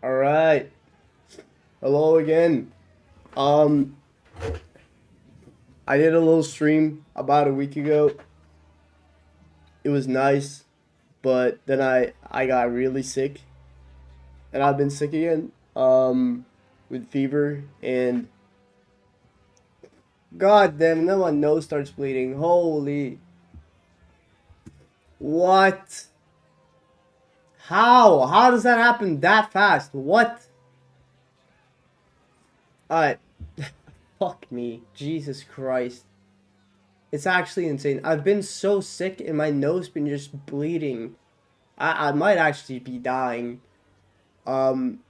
All right. Hello again. Um, I did a little stream about a week ago. It was nice, but then I got really sick, and I've been sick again. With fever and god damn, now my nose starts bleeding. Holy, what? How? How does that happen that fast? What? All right. Fuck me. Jesus Christ. It's actually insane. I've been so sick and my nose been just bleeding. I might actually be dying. Um,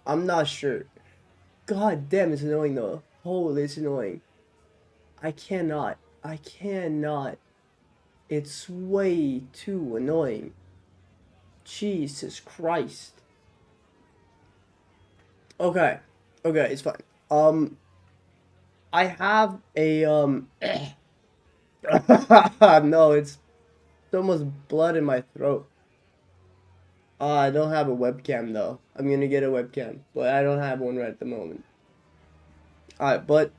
I'm not sure. God damn, it's annoying though. Holy, it's annoying. I cannot. I cannot. It's way too annoying. Jesus Christ. Okay. Okay, it's fine. I have a no, it's almost blood in my throat. I don't have a webcam though. I'm gonna get a webcam, but I don't have one right at the moment. Alright, but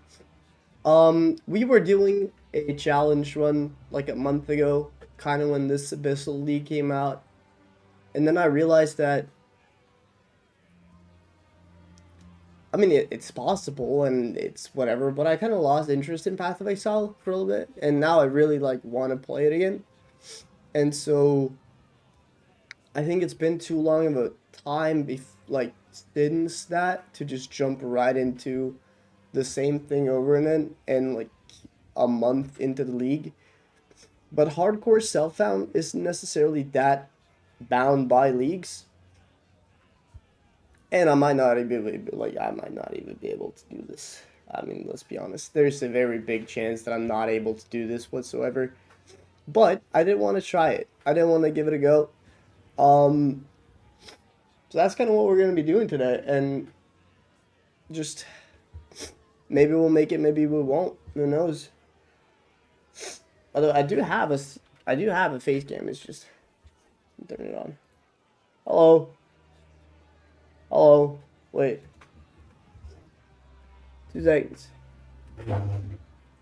we were doing a challenge run like a month ago, kind of when this Abyssal League came out, and then I realized that I mean it's possible and it's whatever, but I kind of lost interest in Path of Exile for a little bit, and now I really like want to play it again, and so I think it's been too long of a time like since that to just jump right into the same thing over and then and like a month into the league. But hardcore self found isn't necessarily that bound by leagues. And I might not even I might not even be able to do this. I mean, let's be honest. There's a very big chance that I'm not able to do this whatsoever. But I didn't want to try it. I didn't want to give it a go. Um so that's kind of what we're going to be doing today, and just maybe we'll make it, maybe we won't. Who knows? Although I do have a face cam. It's just turn it on. Hello. Hello. Wait. 2 seconds.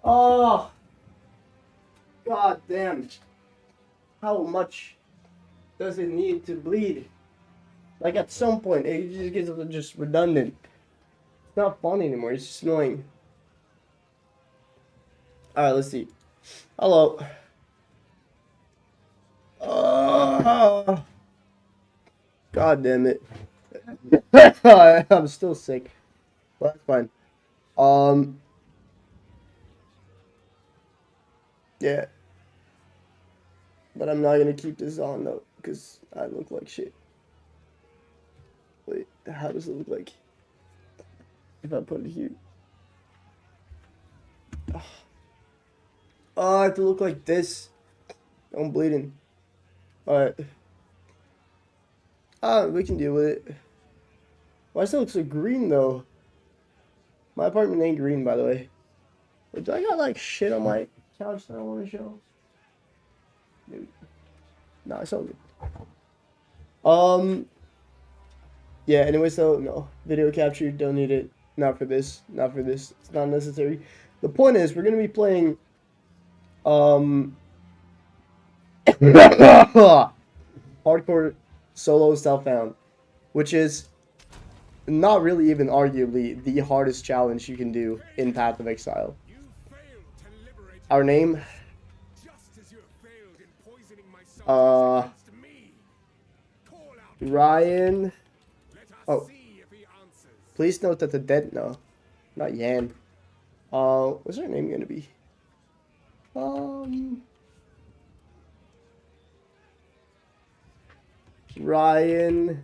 Oh. God damn. How much does it need to bleed? Like at some point, it just gets just redundant. It's not fun anymore. It's just annoying. All right. Let's see. Hello. Oh. God damn it. I'm still sick. But that's fine. Um. Yeah. But I'm not gonna keep this on though, because I look like shit. Wait, how does it look like if I put it here? Oh, I have to look like this. I'm bleeding. Alright. We can deal with it. Why does it look so green though? My apartment ain't green, by the way. Wait, do I got like shit on my couch that I want to show? Dude. Nah, it's all good. Yeah, anyway, so no. Video capture, don't need it. Not for this. Not for this. It's not necessary. The point is, we're gonna be playing hardcore solo self-found, which is not really even arguably the hardest challenge you can do in Path of Exile. Our name, Ryan. Oh, please note that the dead, no, not Yan. What's her name gonna be? Ryan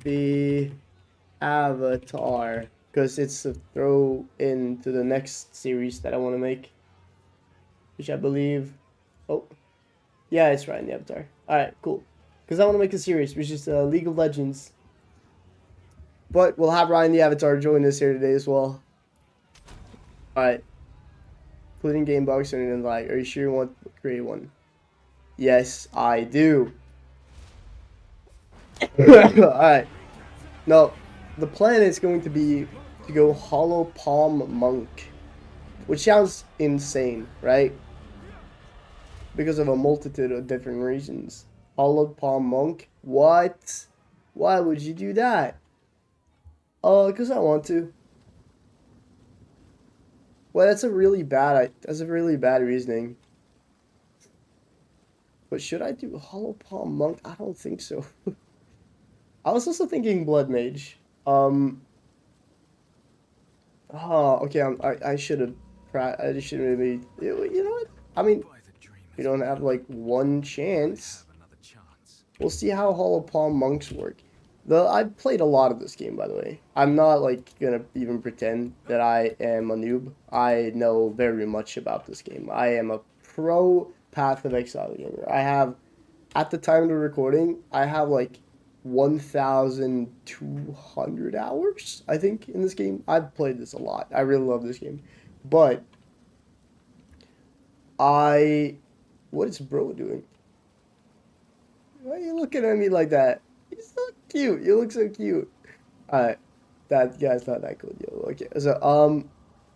the Avatar, because it's a throw into the next series that I want to make, which I believe. Oh, yeah, it's Ryan the Avatar. All right, cool. Because I want to make a series, which is League of Legends. But we'll have Ryan the Avatar join us here today as well. All right. Including game box and invite. Are you sure you want to create one? Yes, I do. Alright. No, the plan is going to be to go Hollow Palm Monk, which sounds insane, right? Because of a multitude of different reasons. Hollow Palm Monk? What? Why would you do that? Oh, because I want to. Well, that's a really bad reasoning. But should I do Hollow Palm Monk? I don't think so. I was also thinking Blood Mage. Oh, okay. I should have. I should maybe. You know what? I mean, we don't have like one chance. We'll see how Hollow Palm Monks work. I've played a lot of this game, by the way. I'm not like gonna even pretend that I am a noob. I know very much about this game. I am a pro Path of Exile gamer. I have, at the time of the recording, I have like 1,200 hours, I think, in this game. I've played this a lot. I really love this game. But I. What is bro doing? Why are you looking at me like that? You're so cute. You look so cute. Alright. That guy's not that cool, yo. Okay. So,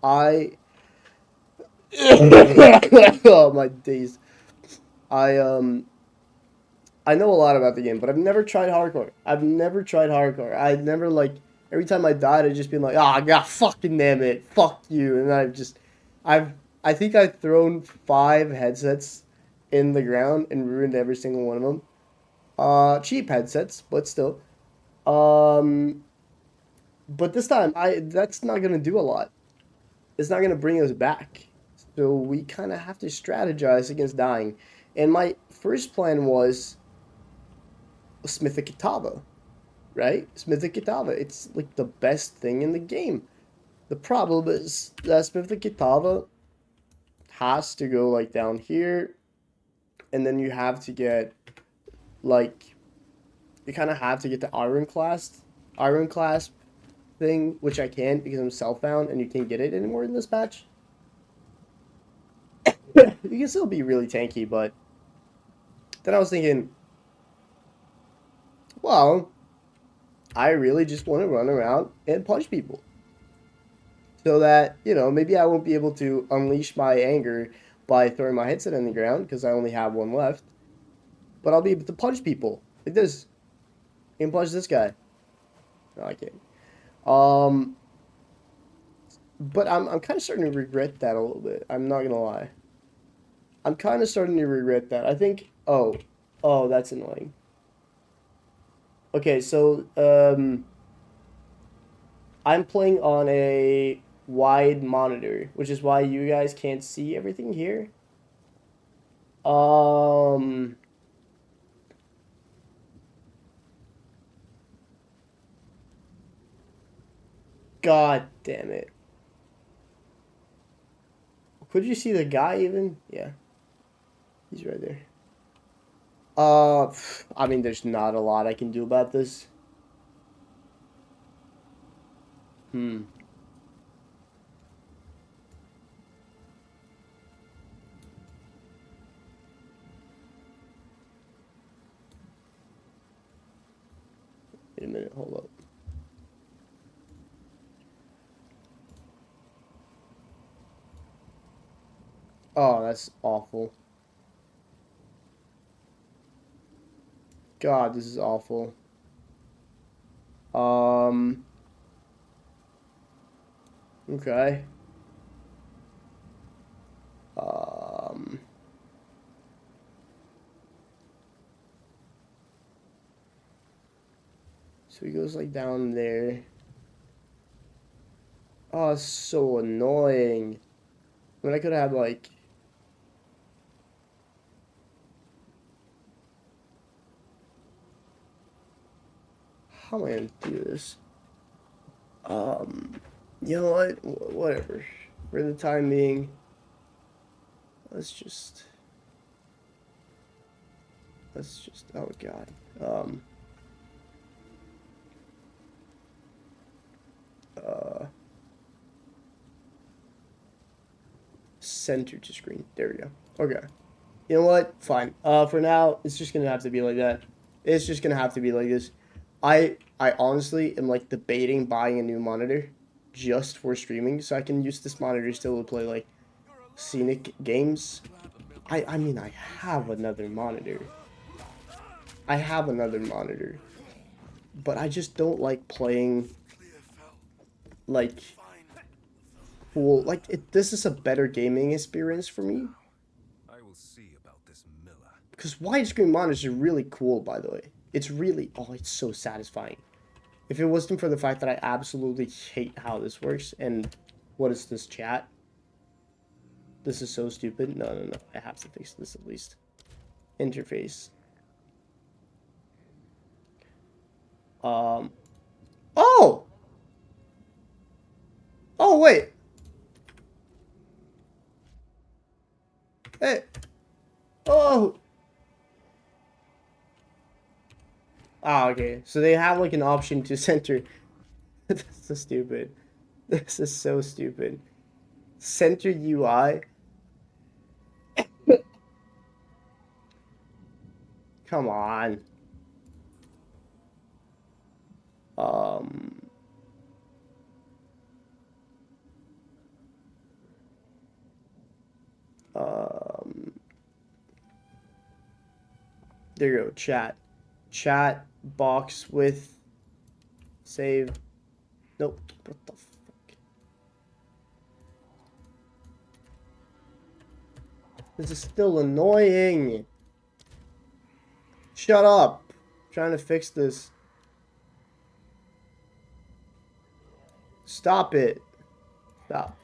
I. Oh, my days. I, um. I know a lot about the game, but I've never tried hardcore. I've never tried hardcore. I never like every time I died, I'd just been like, "Ah, oh, God, fucking damn it, fuck you!" And I think I've thrown 5 headsets in the ground and ruined every single one of them. Cheap headsets, but still. Um, but this time, I that's not gonna do a lot. It's not gonna bring us back. So we kind of have to strategize against dying. And my first plan was Smith a Kitava, right? Smith the Kitava. It's like the best thing in the game. The problem is that Smith the Kitava has to go like down here, and then you have to get like you kind of have to get the iron clasp thing, which I can't because I'm self-bound and you can't get it anymore in this patch. You can still be really tanky, but then I was thinking, well, I really just want to run around and punch people. So that, maybe I won't be able to unleash my anger by throwing my headset in the ground because I only have one left. But I'll be able to punch people like this. I can punch this guy. No, I can't. But I'm kind of starting to regret that a little bit. I'm not gonna lie. I'm kind of starting to regret that. I think. Oh, that's annoying. Okay, so I'm playing on a wide monitor, which is why you guys can't see everything here. Um, God damn it. Could you see the guy even? Yeah, he's right there. I mean, there's not a lot I can do about this. Hmm. Wait a minute, hold up. Oh, that's awful. God, this is awful. Um, okay. Um, so he goes like down there. Oh, it's so annoying. I mean, I could have like. How am I gonna do this? Um, you know what? Whatever. For the time being, let's just. Oh God. Um. Uh. Center to screen. There we go. Okay. You know what? Fine. For now, it's just gonna have to be like that. It's just gonna have to be like this. I honestly am like debating buying a new monitor just for streaming so I can use this monitor still to play like scenic games. I mean I have another monitor. I have another monitor. But I just don't like playing like cool like this is a better gaming experience for me. I will see about this Miller. Because widescreen monitors are really cool, by the way. It's really, oh, it's so satisfying. If it wasn't for the fact that I absolutely hate how this works, and what is this chat? This is so stupid. No, no, no. I have to fix this at least. Interface. Oh! Oh, wait. Hey. Oh! Ah, okay. So they have like an option to center. This is stupid. This is so stupid. Center UI. Come on. Um, um, there you go. Chat. Chat box with save. Nope. What the fuck? This is still annoying. Shut up. I'm trying to fix this. Stop it. Stop.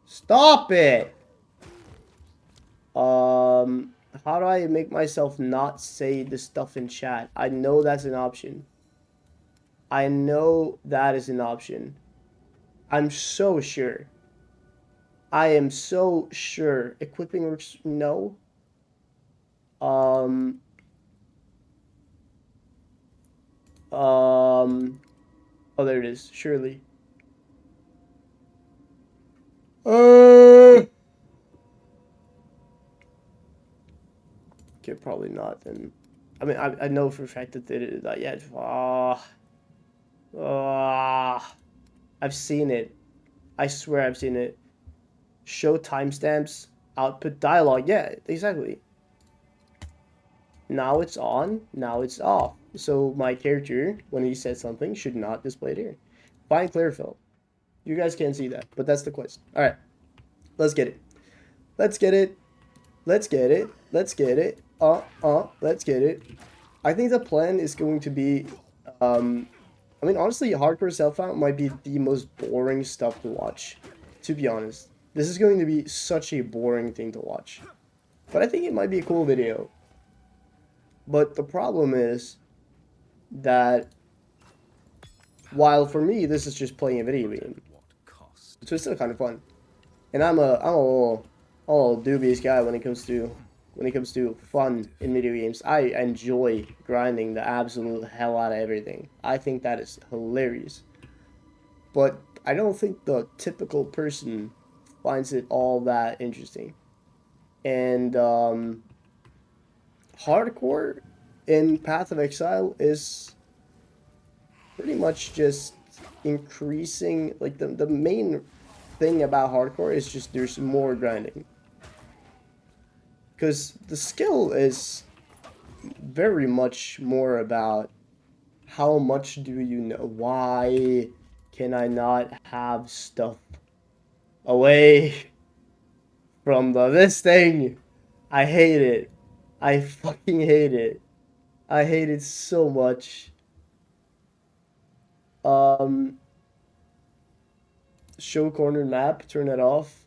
Stop it. How do I make myself not say the stuff in chat? I know that's an option. I know that is an option. I'm so sure. I am so sure. Equipping works. No. Um. Oh, there it is. Surely. Okay, probably not then. I mean, I know for a fact that they did that yet. I've seen it. I swear I've seen it. Show timestamps, output dialogue. Yeah, exactly. Now it's on, now it's off. So my character, when he says something, should not display it here. Find chlorophyll. You guys can't see that, but that's the quest. All right, let's get it. Let's get it. Let's get it. Let's get it. Let's get it. I think the plan is going to be, I mean, honestly, hardcore self-found might be the most boring stuff to watch, to be honest. This is going to be such a boring thing to watch. But I think it might be a cool video. But the problem is that while for me, this is just playing a video game, so it's still kind of fun. And I'm a little dubious guy when it comes to fun in video games. I enjoy grinding the absolute hell out of everything. I think that is hilarious. But I don't think the typical person finds it all that interesting. And hardcore in Path of Exile is pretty much just increasing, like the main thing about hardcore is just there's more grinding. Because the skill is very much more about how much do you know. Why can I not have stuff away from this thing? I hate it. I fucking hate it. I hate it so much. Show corner map, turn it off.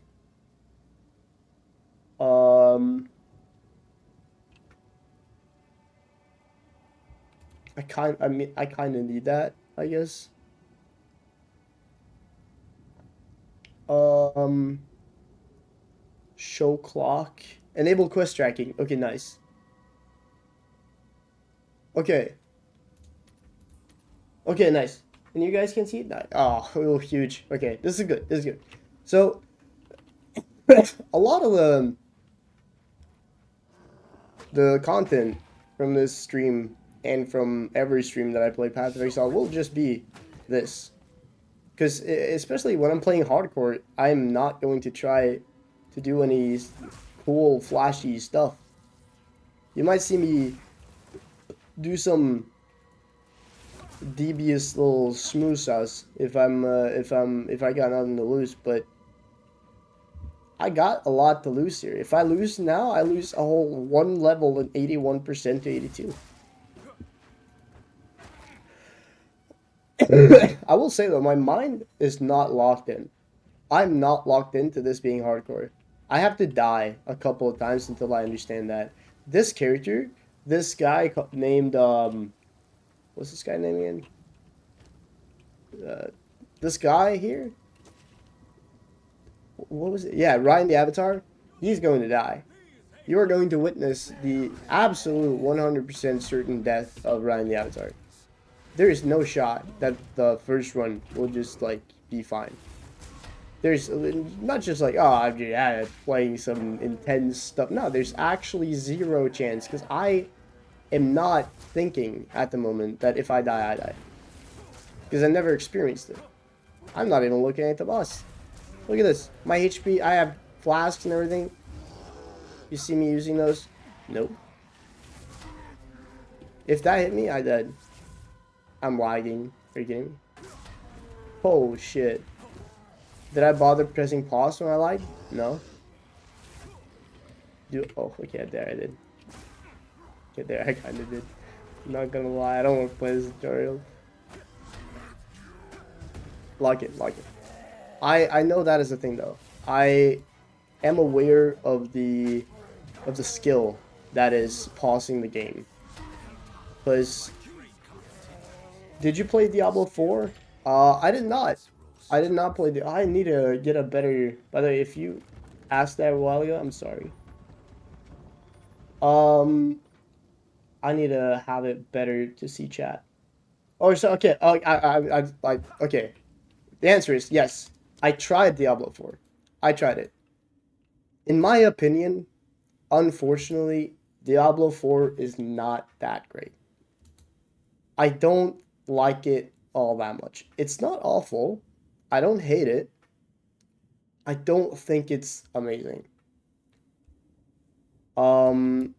I kind of need that, I guess. Show clock. Enable quest tracking. Okay, nice. Okay. Okay, nice. And you guys can see it? Oh, huge. Okay, this is good. This is good. So, a lot of the content from this stream and from every stream that I play Path of Exile will just be this. Because especially when I'm playing hardcore, I'm not going to try to do any cool, flashy stuff. You might see me do some devious little smooth sauce if I got nothing to lose, but I got a lot to lose here. If I lose now, I lose a whole one level in 81% to 82. I will say though, my mind is not locked in. I'm not locked into this being hardcore. I have to die a couple of times until I understand that. This character, this guy named what's this guy name again? This guy here, what was it? Yeah, Ryan the Avatar. He's going to die. You are going to witness the absolute 100% certain death of Ryan the Avatar. There is no shot that the first run will just like be fine. There's not just like, oh, I'm just playing some intense stuff. No, there's actually zero chance because I am not thinking at the moment that if I die, I die. Because I never experienced it. I'm not even looking at the boss. Look at this. My HP, I have flasks and everything. You see me using those? Nope. If that hit me, I died. I'm lagging. Are you kidding me? Oh, shit. Did I bother pressing pause when I lied? No. Oh, okay, there I did. Okay, there I kind of did. I'm not gonna lie, I don't want to play this tutorial. Lock it, lock it. I know that is a thing though. I am aware of the skill that is pausing the game. Because did you play Diablo 4? I did not. I did not play I need to get a better. By the way, if you asked that a while ago, I'm sorry. I need to have it better to see chat. Oh, so okay. Oh, okay. The answer is yes. I tried Diablo 4. I tried it. In my opinion, unfortunately, Diablo 4 is not that great. I don't like it all that much. It's not awful. I don't hate it. I don't think it's amazing. I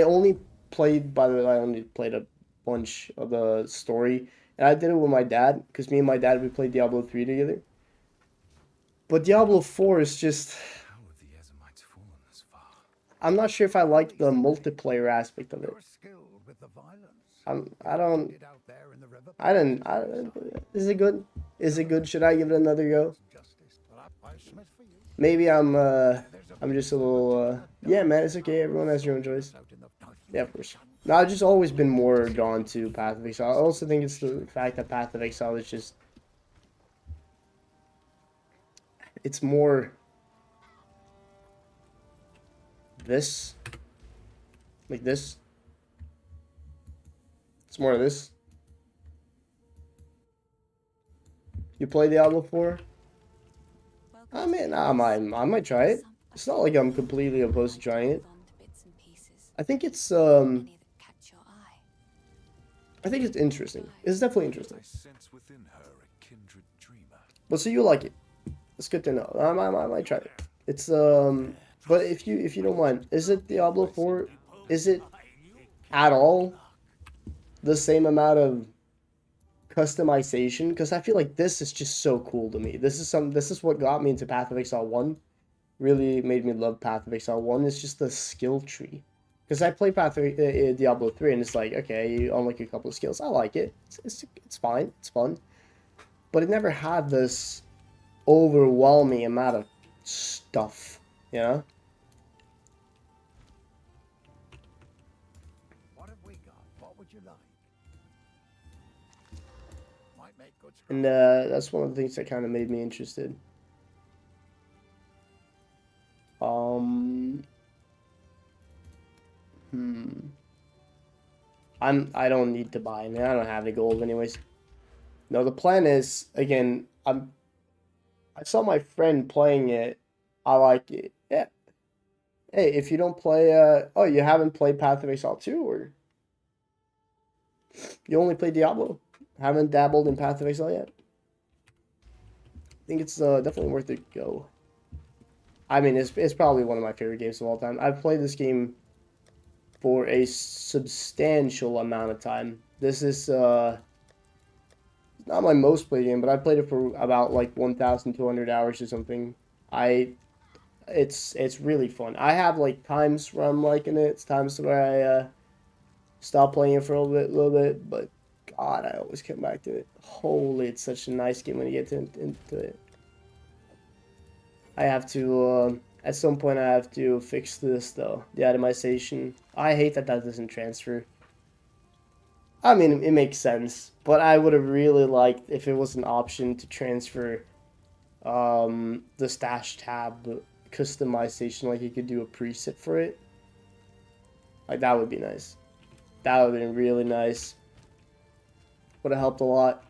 only played, by the way, I only played a bunch of the story, and I did it with my dad, because me and my dad, we played Diablo 3 together. But Diablo 4 is just, How have the Ezamites fallen this far? I'm not sure if I like the multiplayer aspect of it. I don't, is it good? Is it good? Should I give it another go? Maybe I'm just a little, yeah, man, it's okay. Everyone has your own choice. Yeah, of course. No, I've just always been more drawn to Path of Exile. I also think it's the fact that Path of Exile is just, it's more this, like this. It's more of this. You play Diablo 4? I mean, I might try it. It's not like I'm completely opposed to trying it. I think it's interesting. It's definitely interesting. But so you like it? It's good to know. I might try it. It's but if you don't mind, is it Diablo 4? Is it at all the same amount of customization? Because I feel like this is just so cool to me. This is what got me into Path of Exile 1. Really made me love Path of Exile 1. It's just the skill tree. Because I play Path of Diablo 3 and it's like, okay, you unlock a couple of skills. I like it. It's fine. It's fun. But it never had this overwhelming amount of stuff, you know? What have we got? What would you like? Might make good scrap. And that's one of the things that kind of made me interested. I don't need to buy. I mean, I don't have any gold anyways. No, the plan is, again, I saw my friend playing it. I like it. Yeah. Hey, if you don't play, oh, you haven't played Path of Exile 2, or you only play Diablo? Haven't dabbled in Path of Exile yet? I think it's definitely worth a go. I mean, it's probably one of my favorite games of all time. I've played this game for a substantial amount of time. This is not my most played game, but I played it for about like 1,200 hours or something. I it's really fun. I have like times where I'm liking it. It's times where I stop playing it for a little bit, but God, I always come back to it. Holy, it's such a nice game when you get into it. I have to at some point I have to fix this though. The itemization. I hate that doesn't transfer. I mean, it makes sense, but I would have really liked if it was an option to transfer the stash tab customization, like you could do a preset for it. Like that would be nice. That would have been really nice. Would have helped a lot.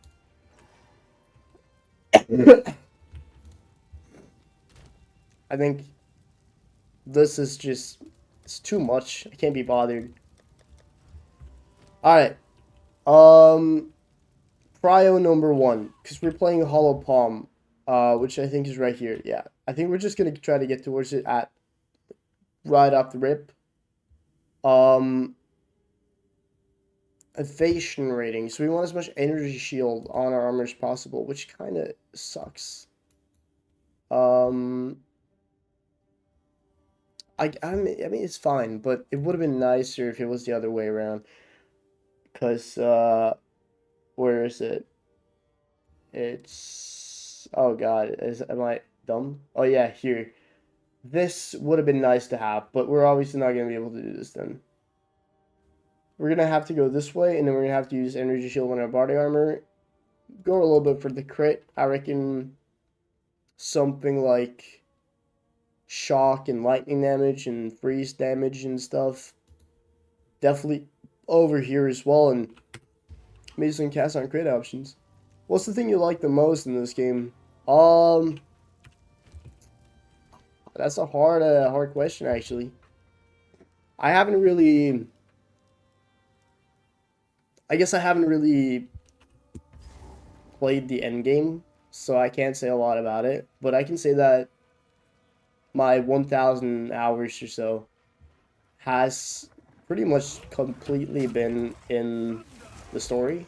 I think this is just, it's too much. I can't be bothered. All right. Prio number 1, because we're playing Hollow Palm, which I think is right here. Yeah, I think we're just gonna try to get towards it at right off the rip. Evasion rating. So we want as much energy shield on our armor as possible, which kind of sucks. I mean it's fine, but it would have been nicer if it was the other way around. Cause where is it? It's, oh God, am I dumb? Oh yeah, here. This would have been nice to have, but we're obviously not gonna be able to do this then. We're gonna have to go this way, and then we're gonna have to use energy shield on our body armor. Go a little bit for the crit. I reckon something like shock and lightning damage and freeze damage and stuff. Definitely over here as well, and maybe some cast on crit options. What's the thing you like the most in this game? That's a hard question actually. I haven't really. I guess I haven't really played the end game, so I can't say a lot about it. But I can say that my 1,000 hours or so has pretty much completely been in the story.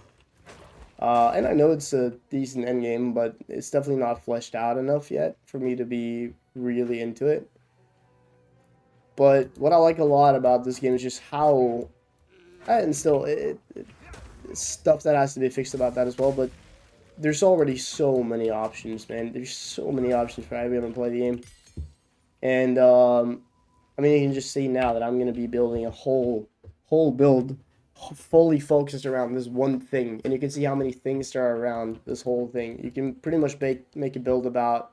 And I know it's a decent end game, but it's definitely not fleshed out enough yet for me to be really into it. But what I like a lot about this game is just how, and still, it's stuff that has to be fixed about that as well, but there's already so many options, man. There's so many options for everyone to play the game. And, I mean, you can just see now that I'm going to be building a whole build fully focused around this one thing. And you can see how many things there are around this whole thing. You can pretty much make a build about,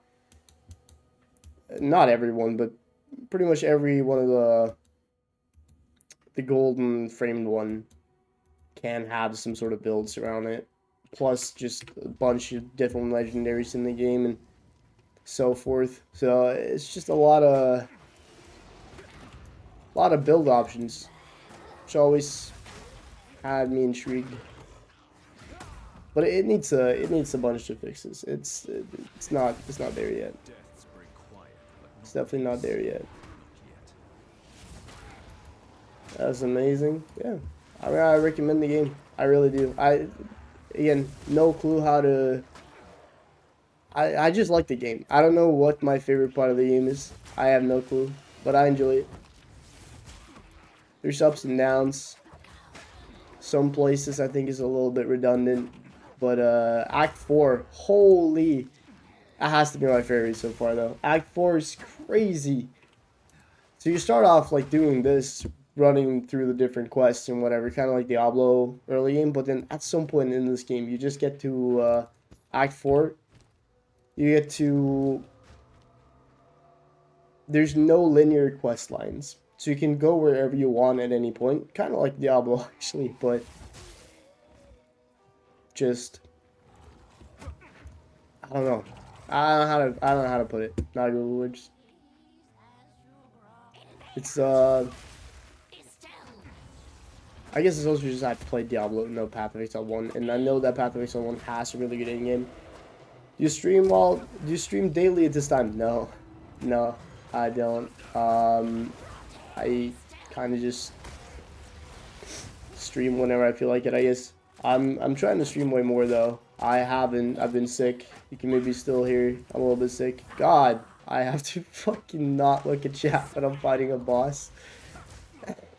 not everyone, but pretty much every one of the golden framed one can have some sort of builds around it. Plus just a bunch of different legendaries in the game and so forth. So it's just a lot of build options, which always had me intrigued. But it needs a bunch of fixes. It's not there yet. It's definitely not there yet. That's amazing. Yeah, I mean, I recommend the game. I really do. Again, no clue how to. I just like the game. I don't know what my favorite part of the game is. I have no clue, but I enjoy it. There's ups and downs. Some places I think is a little bit redundant, but Act 4, holy, that has to be my favorite so far though. Act 4 is crazy. So you start off like doing this, running through the different quests and whatever, kind of like Diablo early game, but then at some point in this game, you just get to Act 4. You get to, there's no linear quest lines. So you can go wherever you want at any point, kind of like Diablo actually, but just, I don't know. I don't know how to put it. Not good words. It's I guess it's also just I have to play Diablo, no Path of Exile 1, and I know that Path of Exile 1 has a really good in-game. Do you stream daily at this time? No. No, I don't. I kind of just stream whenever I feel like it, I guess. I'm trying to stream way more though. I haven't. I've been sick. You can maybe still hear I'm a little bit sick. God, I have to fucking not look at chat when I'm fighting a boss.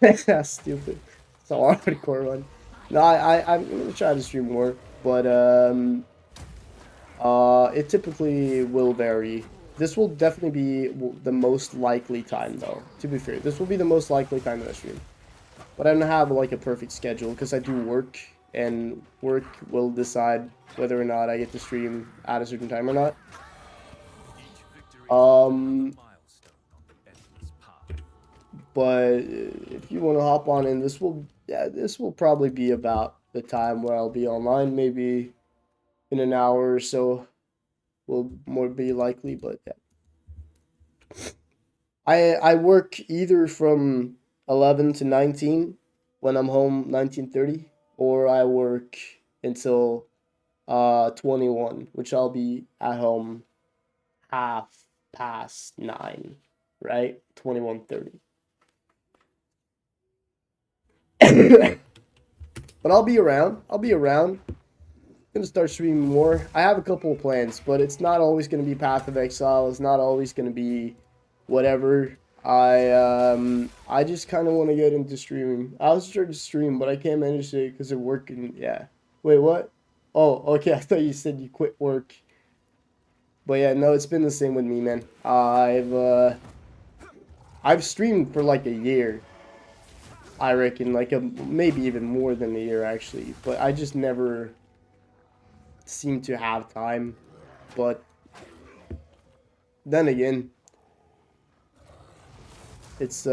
That's stupid. It's a hardcore one. No, I'm gonna try to stream more, but it typically will vary. This will definitely be the most likely time though. To be fair, this will be the most likely time that I stream. But I don't have like a perfect schedule because I do work, and work will decide whether or not I get to stream at a certain time or not. But if you want to hop on in, this will probably be about the time where I'll be online, maybe in an hour or so will more be likely, but yeah. I work either from 11 to 19 when I'm home 19:30, or I work until 21, which I'll be at home half past 9, right? 21:30. But I'll be around. I'll be around. Gonna start streaming more. I have a couple of plans, but it's not always gonna be Path of Exile. It's not always gonna be whatever. I just kind of want to get into streaming. I was trying to stream, but I can't manage it because of work and yeah. Wait, what? Oh, okay. I thought you said you quit work. But yeah, no, it's been the same with me, man. I've streamed for like a year. I reckon like maybe even more than a year actually, but I just never seem to have time. But then again, it's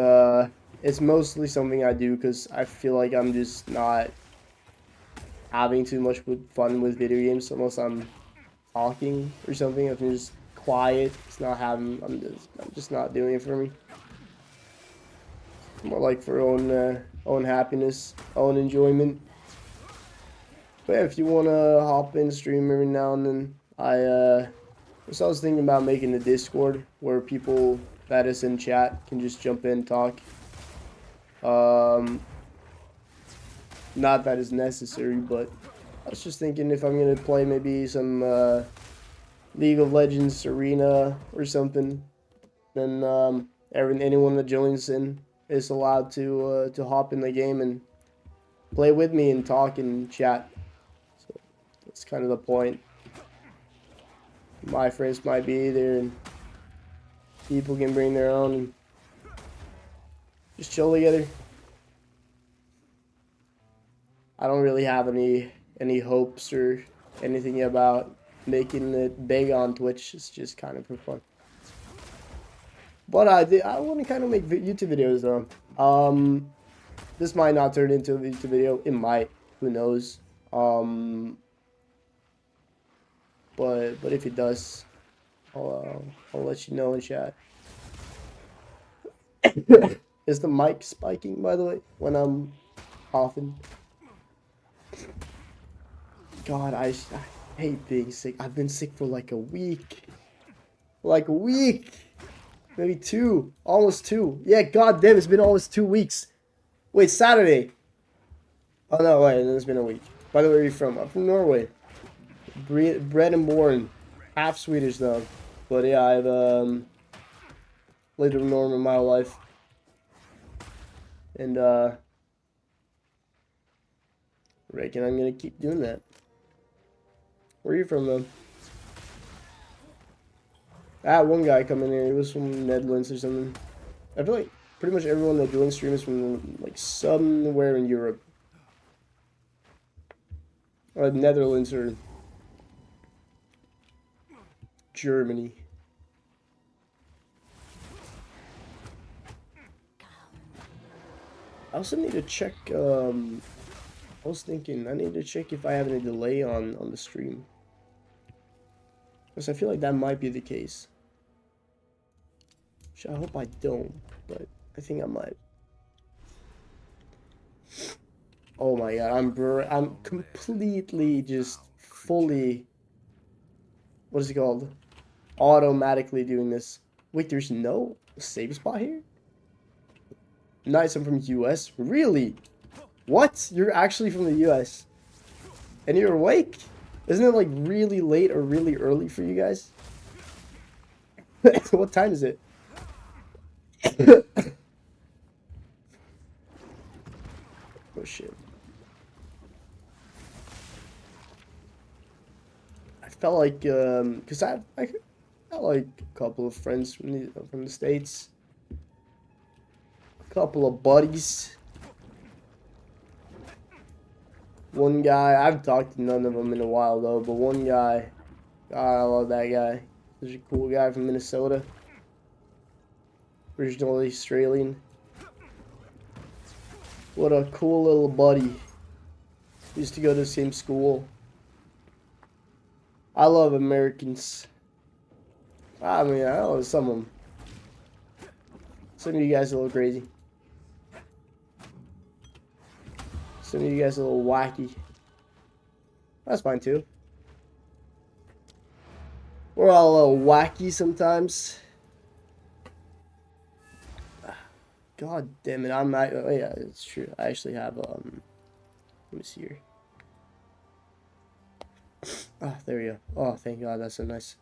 mostly something I do because I feel like I'm just not having too much fun with video games unless I'm talking or something. If I'm just quiet, it's not having. I'm just not doing it for me. More like for own happiness, own enjoyment. But yeah, if you wanna hop in stream every now and then, I was thinking about making a Discord where people that is in chat can just jump in and talk. Not that it's necessary, but I was just thinking if I'm gonna play maybe some League of Legends Arena or something, then anyone that joins in is allowed to hop in the game and play with me and talk and chat. So that's kind of the point. My friends might be there, and people can bring their own and just chill together. I don't really have any hopes or anything about making it big on Twitch. It's just kind of for fun. But I want to kind of make YouTube videos though. This might not turn into a YouTube video. It might. Who knows? But if it does, I'll let you know in chat. Is the mic spiking, by the way, when I'm coughing? God, I hate being sick. I've been sick for like a week. Like a week. Maybe 2. Almost 2. Yeah, god damn, it's been almost 2 weeks. Wait, Saturday. Oh no, wait, it's been a week. By the way, where are you from? I'm from Norway. Bred and born. Half Swedish though. But yeah, I've lived in Norway my whole life. And reckon I'm gonna keep doing that. Where are you from though? I had one guy come in here. He was from Netherlands or something. I feel like pretty much everyone that joins stream is from like somewhere in Europe, or Netherlands or Germany. I also need to check. I was thinking I need to check if I have any delay on the stream, because I feel like that might be the case. Which I hope I don't, but I think I might. Oh my god, I'm completely just fully, what is it called? Automatically doing this. Wait, there's no save spot here? Nice, I'm from the US. Really? What? You're actually from the US? And you're awake? Isn't it like really late or really early for you guys? What time is it? Oh shit. I felt like, cause I got like a couple of friends from the States. A couple of buddies. One guy, I've talked to none of them in a while though, but one guy, God, I love that guy. He's a cool guy from Minnesota. Originally Australian. What a cool little buddy. Used to go to the same school. I love Americans. I mean, I know some of them. Some of you guys are a little crazy. Some of you guys are a little wacky. That's fine too. We're all a little wacky sometimes. God damn it, I'm not. Oh yeah, it's true. I actually have let me see here. Oh, there we go. Oh, thank God, that's so nice.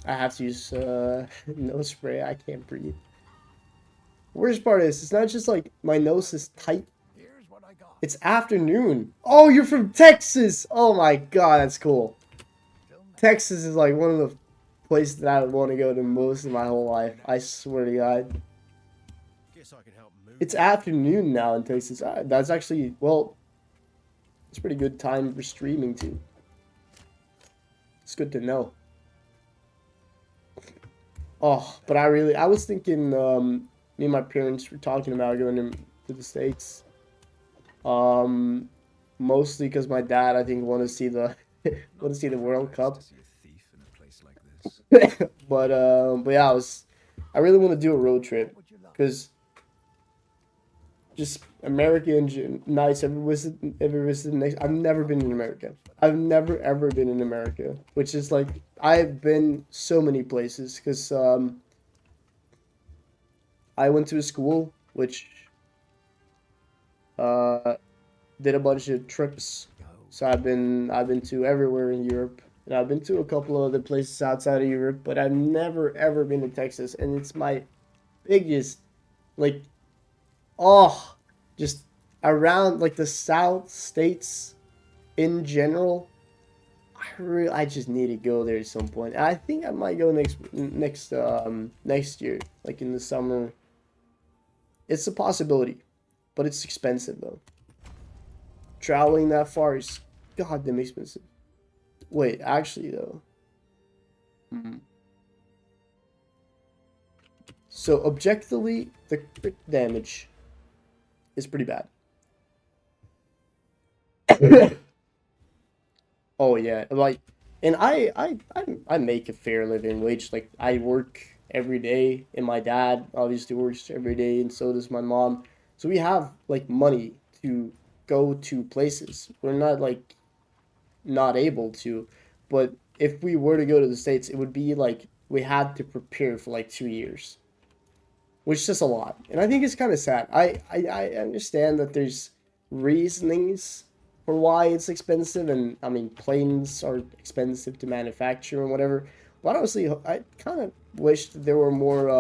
I have to use nose spray. I can't breathe. Worst part is, it's not just like my nose is tight. Here's what I got. It's afternoon. Oh, you're from Texas. Oh my God, that's cool. Texas is like one of the places that I would want to go to most of my whole life. I swear to God. Guess I can help move. It's afternoon now in Texas. That's actually, well, it's a pretty good time for streaming too. It's good to know. Oh, but I was thinking, me and my parents were talking about going to the States. Mostly because my dad, I think, want to see the World Cup. See a thief in a place like this. But yeah, I really want to do a road trip because just America in nice. Ever visited next? I've never been in America. I've never ever been in America, which is like I've been so many places because I went to a school which did a bunch of trips. So I've been to everywhere in Europe, and I've been to a couple of other places outside of Europe, but I've never ever been to Texas, and it's my biggest, like, oh, just around like the South states in general. I just need to go there at some point. And I think I might go next year, like in the summer. It's a possibility, but it's expensive though. Traveling that far is goddamn expensive. Wait, actually though. So objectively, the crit damage is pretty bad. Oh yeah, like, and I make a fair living wage. Like I work every day, and my dad obviously works every day, and so does my mom. So we have like money to go to places. We're not like not able to, but if we were to go to the States, it would be like we had to prepare for like 2 years, which is just a lot. And I think it's kind of sad. I understand that there's reasonings for why it's expensive, and I mean planes are expensive to manufacture and whatever. But honestly, I kind of wish that there were more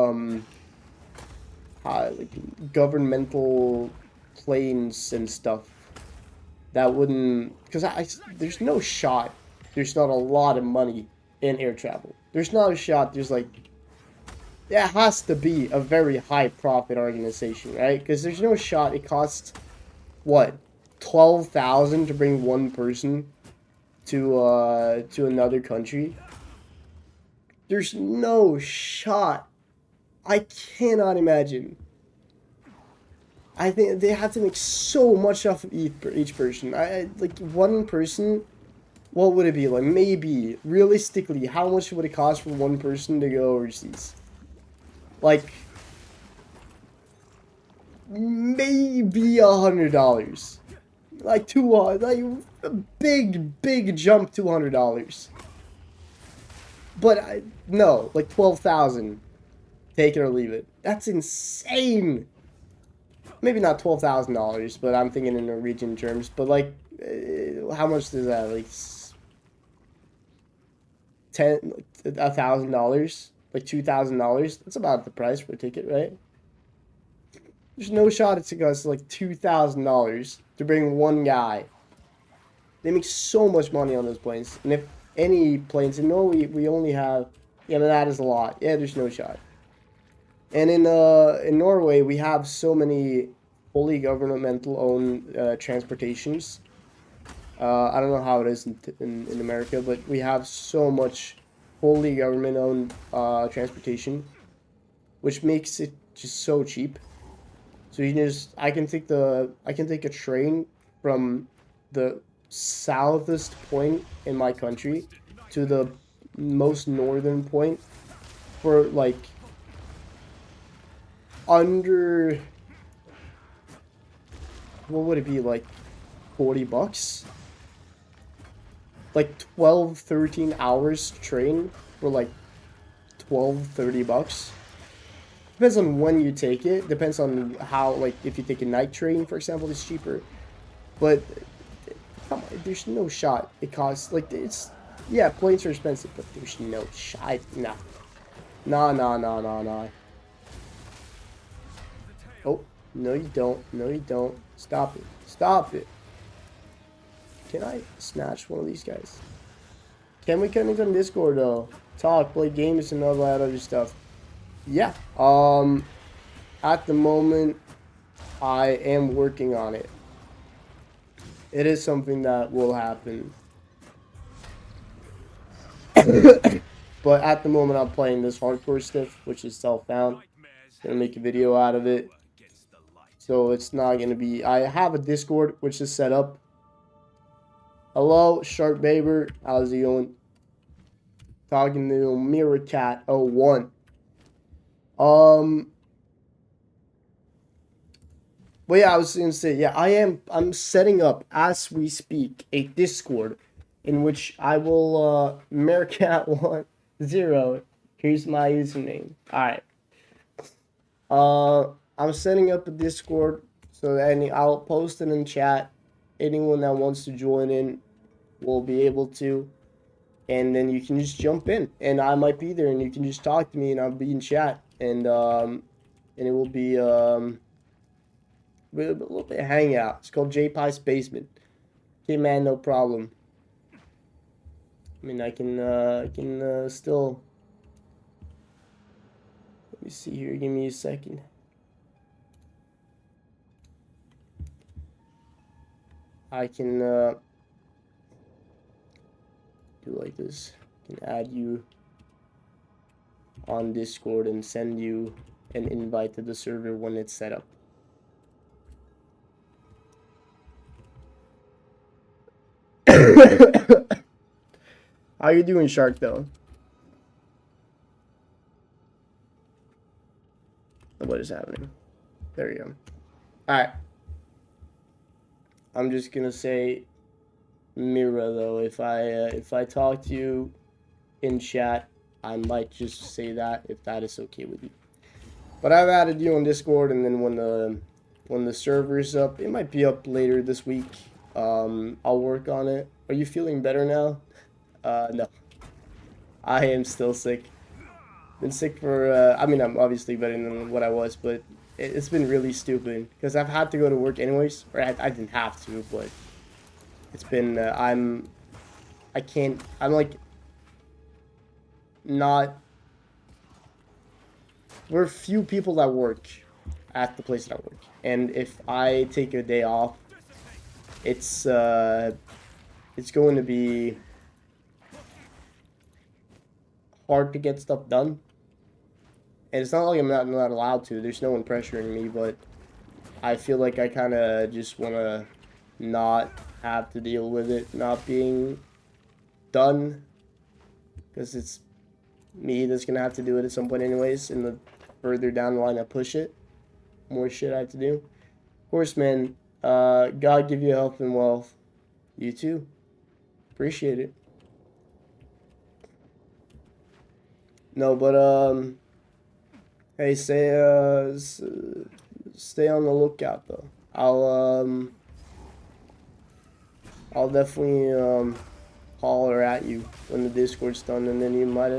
like governmental planes and stuff that wouldn't, because there's no shot there's not a lot of money in air travel. There's not a shot there's like, it has to be a very high profit organization, right? Because there's no shot it costs what, 12,000 to bring one person to another country. There's no shot. I cannot imagine. I think they have to make so much off of each person. I like one person. What would it be like? Maybe realistically, how much would it cost for one person to go overseas? Like, maybe $100. Like like a big jump, $200. But no, like 12,000. Take it or leave it. That's insane. Maybe not $12,000, but I'm thinking in Norwegian terms. But like, how much is that? Like $1,000, like $2,000. That's about the price for a ticket, right? There's no shot it's gonna cost like $2,000 to bring one guy. They make so much money on those planes, and if any planes in Norway, we only have, yeah, but that is a lot. Yeah, there's no shot. And in Norway, we have so many fully governmental owned transportations. I don't know how it is in America, but we have so much fully government owned transportation, which makes it just so cheap. So you just I can take a train from the southest point in my country to the most northern point for like under, what would it be, like $40? Like 12, 13 hours train for like 12, $30. Depends on when you take it. Depends on how, like, if you take a night train, for example, it's cheaper. But come on, there's no shot. It costs, like, it's, yeah, planes are expensive, but there's no shot. Nah. Nah. Oh, no you don't. No you don't. Stop it. Stop it. Can I snatch one of these guys? Can we connect on Discord though? Talk, play games, and all that other stuff. Yeah. At the moment, I am working on it. It is something that will happen. But at the moment, I'm playing this hardcore stuff, which is self-found. Gonna make a video out of it. So it's not gonna be. I have a Discord which is set up. Hello, Shark Baber. How's it going? Talking to Mirror Cat 01. But yeah, I was gonna say, yeah, I'm setting up as we speak a Discord in which I will Meerkat10. Here's my username. Alright. I'm setting up a Discord so that I'll post it in chat. Anyone that wants to join in will be able to. And then you can just jump in, and I might be there, and you can just talk to me, and I'll be in chat, and it will be a little bit of hangout. It's called JPie's Basement. Okay, man, no problem. I mean, I can still. Let me see here. Give me a second. I can do like this. I can add you on Discord and send you an invite to the server when it's set up. How you doing, Shark, though? What is happening? There you go. Alright. I'm just gonna say Mira, though. If I talk to you in chat, I might just say that, if that is okay with you. But I've added you on Discord, and then when the server's up, it might be up later this week. I'll work on it. Are you feeling better now? No. I am still sick. Been sick for, I mean, I'm obviously better than what I was, but it's been really stupid. Because I've had to go to work anyways. Or I didn't have to, but it's been, I'm like, not, we're few people that work at the place that I work. And if I take a day off, it's going to be hard to get stuff done. And it's not like I'm not allowed to. There's no one pressuring me, but I feel like I kind of just want to not have to deal with it not being done. Because it's me that's going to have to do it at some point anyways. And the further down the line I push it, more shit I have to do. Of course, man. God give you health and wealth. You too. Appreciate it. No, but hey, stay on the lookout though. I'll definitely holler at you when the Discord's done, and then you might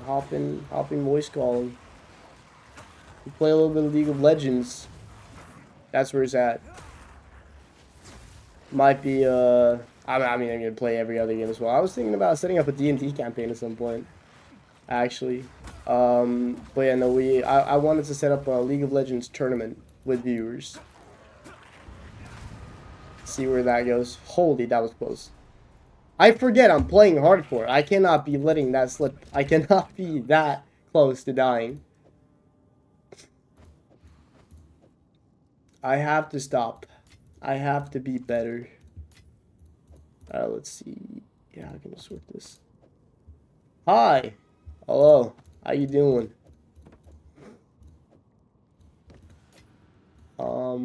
hop in voice calling. You play a little bit of League of Legends. That's where it's at. Might be I mean I'm gonna play every other game as well. I was thinking about setting up a D&D campaign at some point, actually. But yeah, no, I wanted to set up a League of Legends tournament with viewers. See where that goes. Holy, that was close. I forget I'm playing hardcore. I cannot be letting that slip. I cannot be that close to dying. I have to stop. I have to be better. Let's see. Yeah, I'm gonna sort this. Hi. Hello. How you doing? Are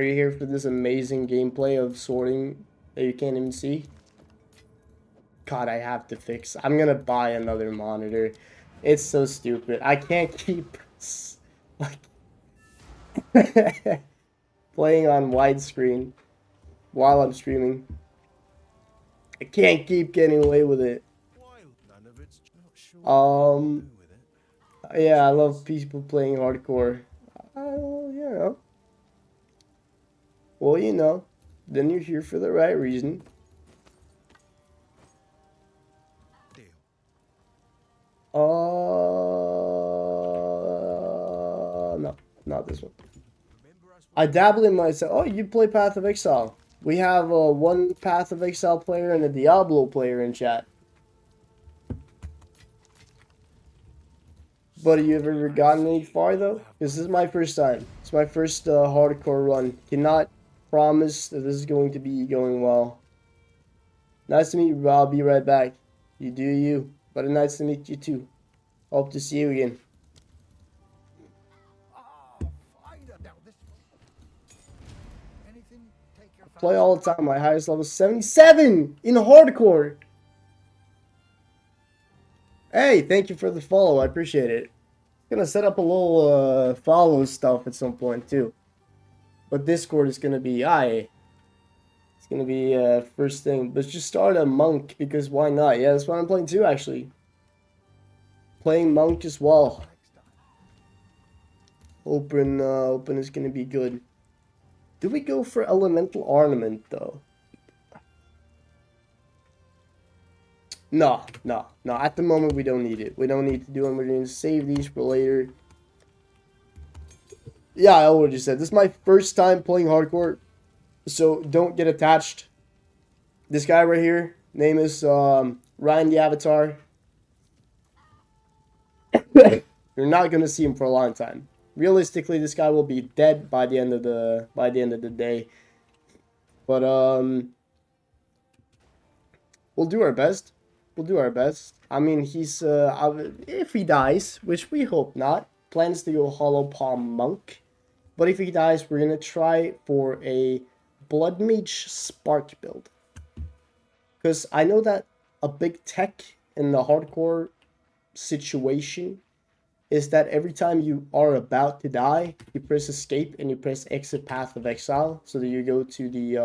you here for this amazing gameplay of sorting that you can't even see? God, I have to fix. I'm gonna buy another monitor. It's so stupid. I can't keep like playing on widescreen while I'm streaming. I can't keep getting away with it. None of it's not sure what to do with it. Yeah, I love people playing hardcore. You know. Well, you know, then you're here for the right reason. Deal. No, not this one. I dabble in myself. Oh, you play Path of Exile. We have one Path of Exile player and a Diablo player in chat. But have you ever gotten any far though? This is my first time. It's my first hardcore run. Cannot promise that this is going to be going well. Nice to meet you, I'll be right back. You do you. But nice to meet you too. Hope to see you again. Play all the time. My highest level is 77 in hardcore. Hey, thank you for the follow. I appreciate it. Gonna set up a little follow stuff at some point too. But Discord is gonna be it's gonna be first thing. Let's just start a monk because why not? Yeah, that's what I'm playing too actually. Playing monk as well. Open is gonna be good. Do we go for elemental ornament though? No. At the moment, we don't need it. We don't need to do it. We're going to save these for later. Yeah, I already said. This is my first time playing hardcore. So don't get attached. This guy right here, name is Ryan the Avatar. You're not going to see him for a long time. Realistically, this guy will be dead by the end of the day. But we'll do our best. We'll do our best. I mean, he's if he dies, which we hope not, plans to go Hollow Palm Monk. But if he dies, we're gonna try for a Blood Mage Spark build. Because I know that a big tech in the hardcore situation is that every time you are about to die, you press escape and you press exit Path of Exile, so that you go to the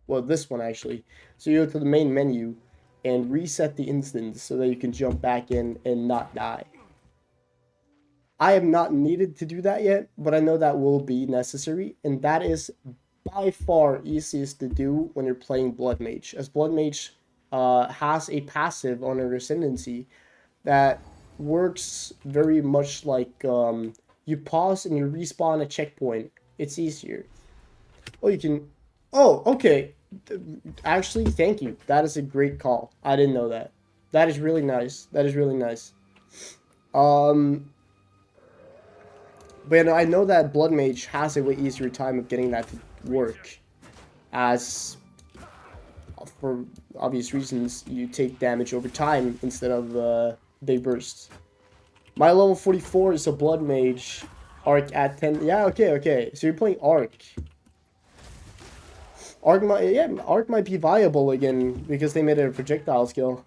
well, this one actually. So you go to the main menu and reset the instance so that you can jump back in and not die. I have not needed to do that yet, but I know that will be necessary, and that is by far easiest to do when you're playing Blood Mage, as Blood Mage has a passive on her Ascendancy that works very much like you pause and you respawn a checkpoint. It's easier. Oh, you can... Oh, okay. Actually, thank you. That is a great call. I didn't know that. That is really nice. That is really nice. But I know that Blood Mage has a way easier time of getting that to work, as for obvious reasons, you take damage over time instead of big bursts. My level 44 is a Blood Mage, Arc at 10. Yeah, okay. So you're playing Arc. Arc might be viable again because they made it a projectile skill.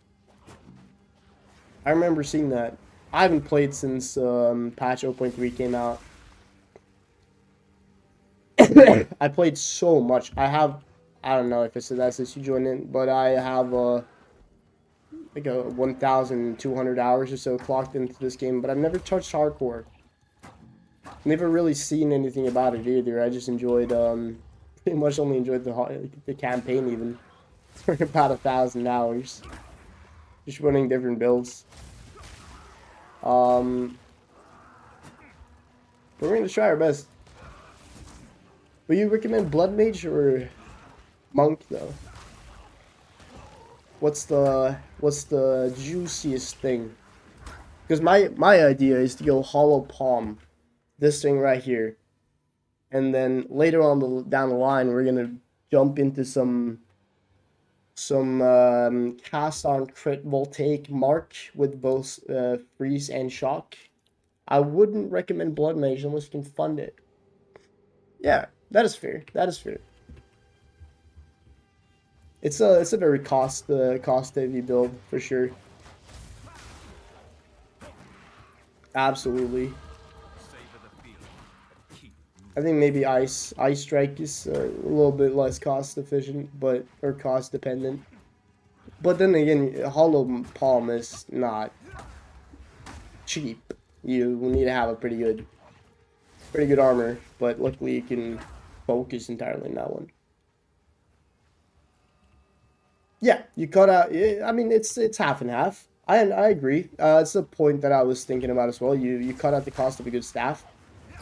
I remember seeing that. I haven't played since patch 0.3 came out. I played so much. I don't know if it's that since you joined in, but I have like a 1,200 hours or so clocked into this game, but I've never touched hardcore. Never really seen anything about it either. I just enjoyed, pretty much only enjoyed the campaign even for about 1,000 hours, just running different builds. We're gonna try our best. Would you recommend Blood Mage or Monk though? What's the juiciest thing? Because my idea is to go Hollow Palm, this thing right here, and then later on down the line we're gonna jump into some cast on crit voltaic mark with both freeze and shock. I wouldn't recommend Blood Mage unless you can fund it. Yeah, that is fair. That is fair. It's a very cost heavy build for sure. Absolutely. I think maybe Ice Strike is a little bit less cost efficient, or cost dependent. But then again, Hollow Palm is not cheap. You need to have a pretty good armor, but luckily you can focus entirely on that one. Yeah, you cut out. I mean, it's half and half. I agree. It's a point that I was thinking about as well. You cut out the cost of a good staff.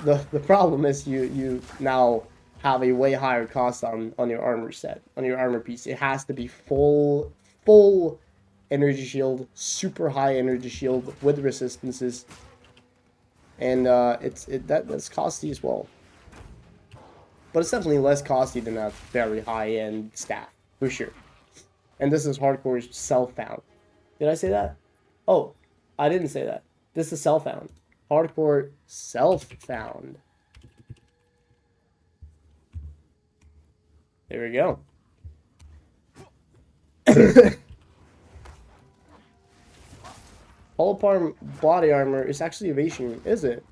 The problem is you now have a way higher cost on your armor set, on your armor piece. It has to be full energy shield, super high energy shield with resistances, and that's costly as well. But it's definitely less costly than a very high end staff for sure. And this is hardcore self-found. Did I say that? Oh, I didn't say that. This is self-found. Hardcore self-found. There we go. Hollow Palm body armor is actually evasion, is it?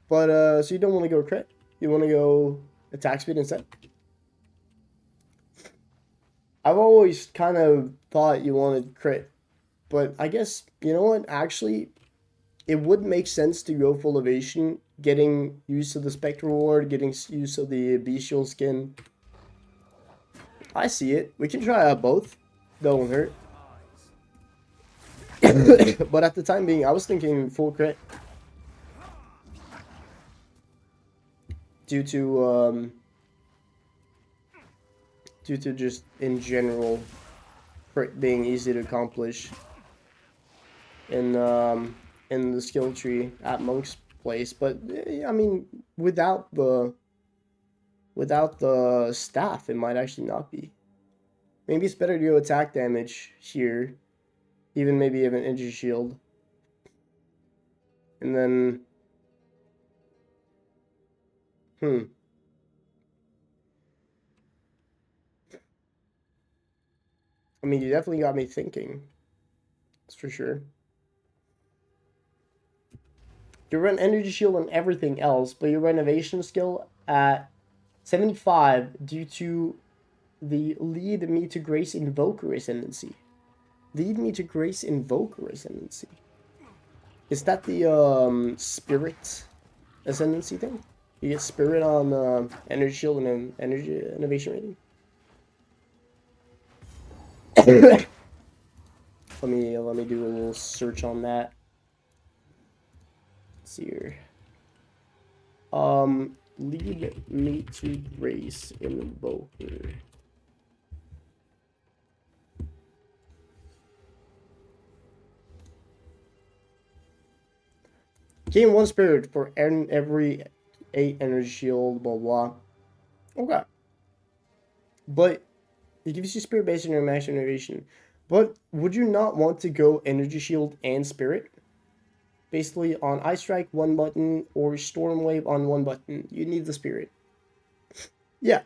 But so you don't want to go crit? You want to go attack speed instead? I've always kind of thought you wanted crit, but I guess, you know what, actually, it would make sense to go full evasion, getting used to the Spectral Ward, getting used to the Bestial Skin. I see it. We can try out both. That won't hurt. But at the time being, I was thinking full crit. Due to just in general crit being easy to accomplish in the skill tree at Monk's place. But I mean, without the staff, it might actually not be. Maybe it's better to go attack damage here, even maybe have an energy shield, and then I mean, you definitely got me thinking. That's for sure. You run energy shield on everything else, but your renovation skill at 75 due to the lead me to grace invoker ascendancy. Lead me to grace invoker ascendancy. Is that the spirit ascendancy thing? You get spirit on energy shield and energy innovation rating. let me do a little search on that. Let's see here. Lead me to grace invoker. Gain 1 spirit for every 8 energy shield, blah blah. Okay. But it gives you spirit based on your max innovation. But would you not want to go energy shield and spirit? basically on Ice Strike 1 button or Storm Wave on 1 button, you need the Spirit. Yeah,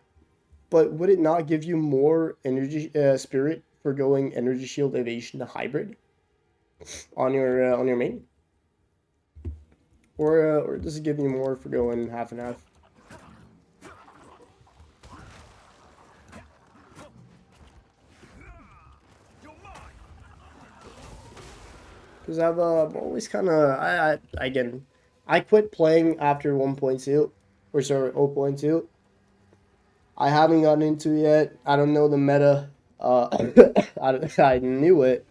but would it not give you more energy Spirit for going Energy Shield Evasion to Hybrid on your main? Or does it give you more for going half and half? Because I've always kind of again, I quit playing after 1.2 or sorry 0.2. I haven't gotten into it yet. I don't know the meta. I knew it.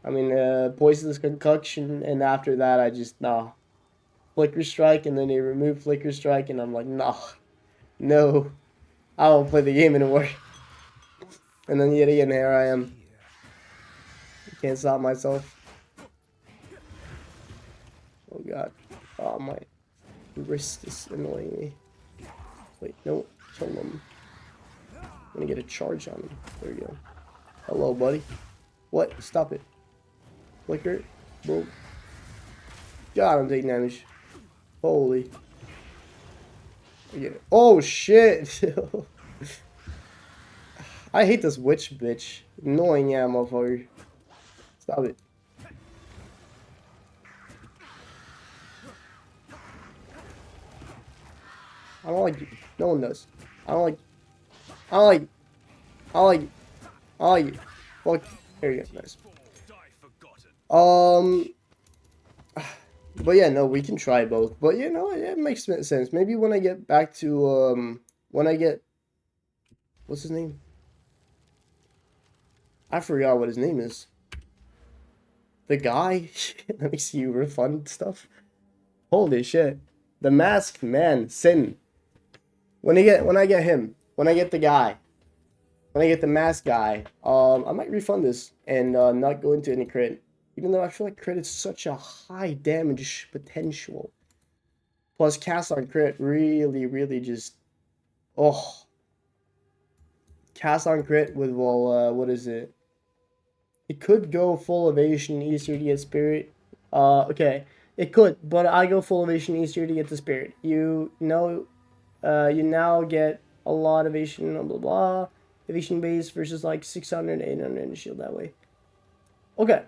I mean, Poisonous Concoction, and after that, I just nah. Flicker Strike, and then they remove Flicker Strike, and I'm like, nah, no, I won't play the game anymore. And then yet again, here I am. Can't stop myself. Oh god. Oh, my wrist is annoying me. Wait, no, kill him. I'm gonna get a charge on him. There you go. Hello, buddy. What? Stop it. Flicker. Boom. God, I'm taking damage. Holy. Oh, shit. I hate this witch bitch. Annoying, yeah, motherfucker. Stop it. I don't like you. No one does. I don't like. I don't like. I like. I like you. Fuck. There you go. Nice. But yeah, no, we can try both. But you know, it makes sense. Maybe when I get back to when I get, what's his name? I forgot what his name is. The guy that makes you refund stuff. Holy shit. The Masked Man, Sin. When I get him, when I get the guy, when I get the mask guy, I might refund this and not go into any crit. Even though I feel like crit is such a high damage potential. Plus cast on crit really, really just, oh. Cast on crit with, well, what is it? It could go full evasion, easier to get spirit. Okay. It could, but I go full evasion, easier to get the spirit. You know, you now get a lot of evasion, blah, blah, blah. Evasion base versus like 600, 800 in the shield that way. Okay.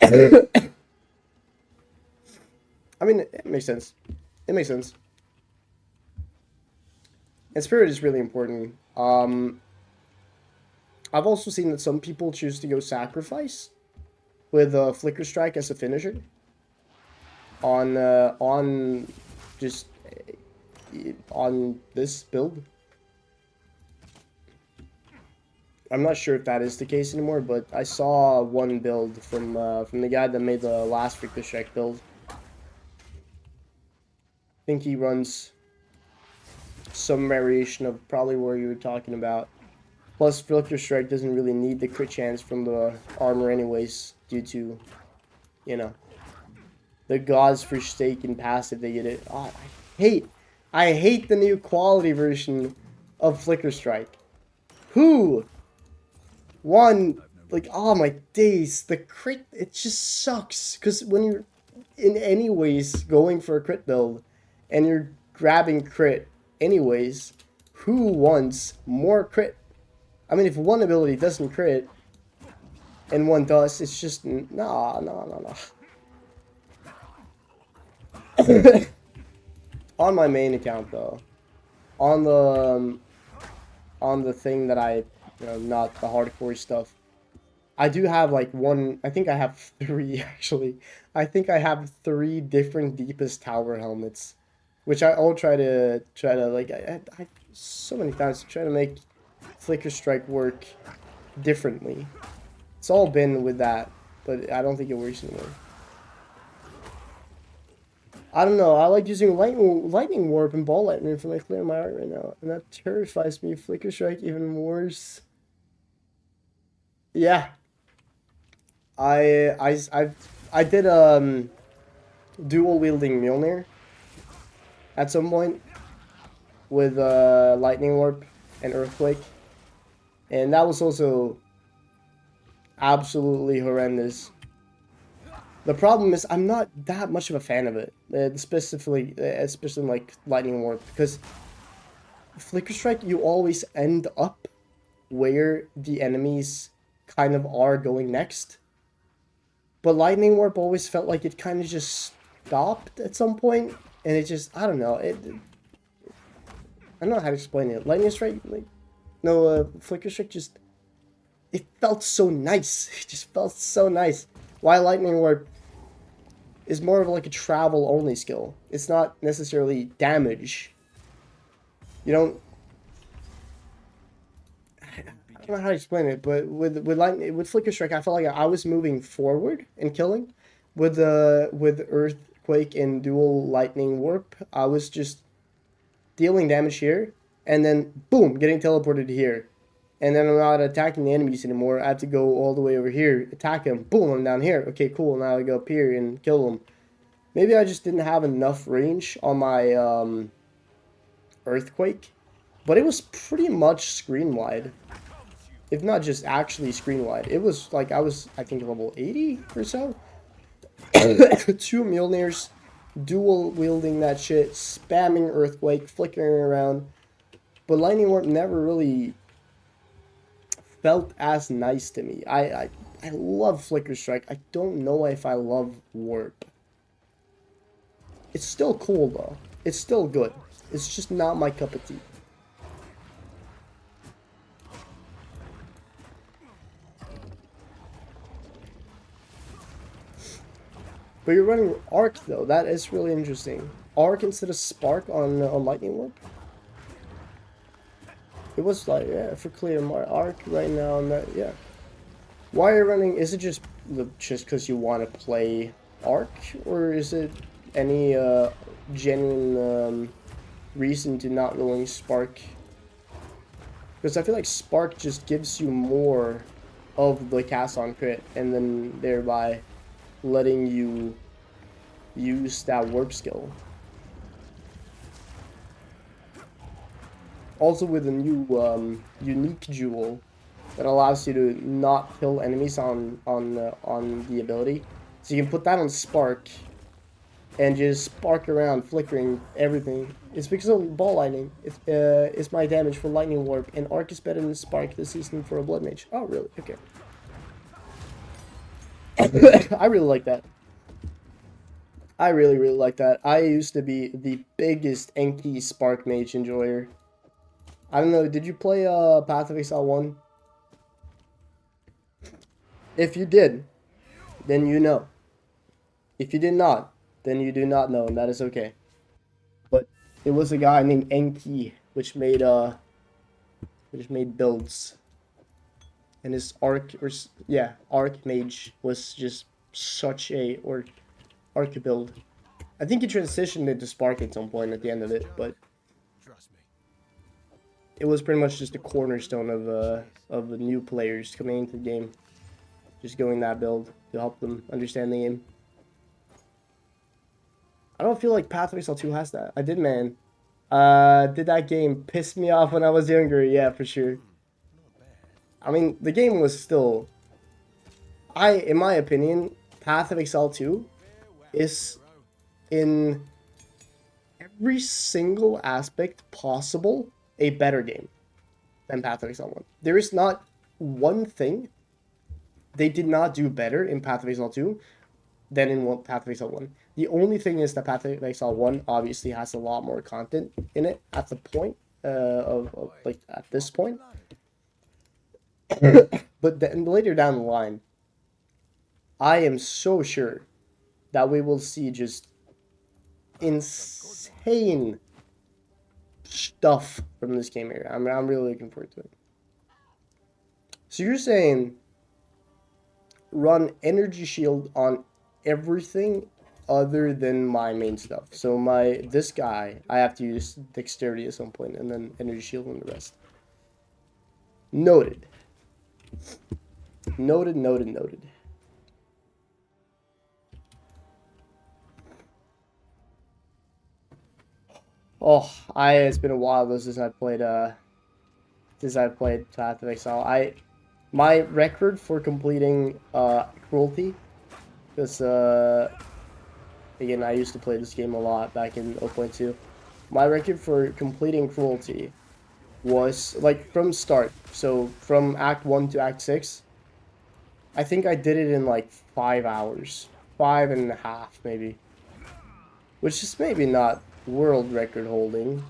I mean, it makes sense. It makes sense. And spirit is really important. I've also seen that some people choose to go sacrifice with Flicker Strike as a finisher on just on this build. I'm not sure if that is the case anymore, but I saw one build from the guy that made the last Flicker Strike build. I think he runs some variation of probably where you were talking about. Plus, Flicker Strike doesn't really need the crit chance from the armor anyways, due to, you know, the God's Forsaken passive they get it. Oh, I hate the new quality version of Flicker Strike. Who? One, like, oh my days, the crit, it just sucks. Because when you're in any ways going for a crit build, and you're grabbing crit anyways, who wants more crit? I mean, if one ability doesn't crit, and one does, it's just, nah. On my main account, though, on the thing that I, you know, not the hardcore stuff, I do have like I think I have 3 actually. I think I have 3 different deepest tower helmets, which I'll try to like, I so many times try to make Flicker Strike work differently. It's all been with that, but I don't think it works anymore. I don't know. I like using lightning warp and ball lightning for my clear my art right now, and that terrifies me. Flicker Strike even worse. Yeah. I did dual wielding Mjolnir at some point with lightning warp and earthquake, and that was also absolutely horrendous. The problem is I'm not that much of a fan of it, especially in, like Lightning Warp, because Flicker Strike you always end up where the enemies kind of are going next. But Lightning Warp always felt like it kind of just stopped at some point, and it just, I don't know, I don't know how to explain it. Lightning Strike, like, no, Flicker Strike just, it felt so nice. It just felt so nice. While Lightning Warp is more of like a travel only skill. It's not necessarily damage. You don't, I don't know how to explain it, but with Flicker Strike, I felt like I was moving forward and killing. With Earthquake and Dual Lightning Warp, I was just dealing damage here, and then boom, getting teleported here. And then I'm not attacking the enemies anymore. I have to go all the way over here, attack them. Boom, I'm down here. Okay, cool. Now I go up here and kill them. Maybe I just didn't have enough range on my Earthquake, but it was pretty much screen wide. If not just actually screen wide. It was like I think level 80 or so. 2 Mjolnirs, dual wielding that shit, spamming Earthquake, flickering around. But Lightning Warp never really felt as nice to me. I love Flicker Strike. I don't know if I love Warp. It's still cool though. It's still good. It's just not my cup of tea. But you're running Arc though. That is really interesting. Arc instead of Spark on Lightning Warp. It was like, yeah, for clear Arc right now. And that, yeah. Why are you running? Is it just because you want to play Arc, or is it any genuine reason to not going Spark? Because I feel like Spark just gives you more of the cast on crit, and then thereby letting you use that warp skill. Also with a new unique jewel that allows you to not kill enemies on the ability. So you can put that on Spark and just spark around, flickering everything. It's because of ball lightning. It's my damage for Lightning Warp, and Arc is better than Spark this season for a Blood Mage. Oh, really? Okay. I really like that. I really, really like that. I used to be the biggest Enki Spark Mage enjoyer. I don't know, did you play Path of Exile 1? If you did, then you know. If you did not, then you do not know, and that is okay. But it was a guy named Enki, which made builds. And his Arc Mage was just such a Arc build. I think he transitioned into Spark at some point at the end of it, but Trust me. it was pretty much just a cornerstone of the new players coming into the game. Just going that build to help them understand the game. I don't feel like Path of Exile 2 has that. I did, man. Did that game piss me off when I was younger? Yeah, for sure. I mean, the game was still... in my opinion, Path of Exile 2 is in every single aspect possible a better game than Path of Exile 1. There is not one thing they did not do better in Path of Exile 2 than in Path of Exile 1. The only thing is that Path of Exile 1 obviously has a lot more content in it at the point like at this point. But then later down the line, I am so sure that we will see just insane stuff from this game here. I'm really looking forward to it. So you're saying run energy shield on everything other than my main stuff. So this guy, I have to use dexterity at some point, and then energy shield on the rest. Noted. Noted. Oh, it's been a while though since I played Path of Exile. My record for completing Cruelty Because, again, I used to play this game a lot back in 0.2. My record for completing Cruelty was, like, from start. So, from Act 1 to Act 6, I think I did it in, like, 5 hours. 5.5, maybe. Which is maybe not world record holding.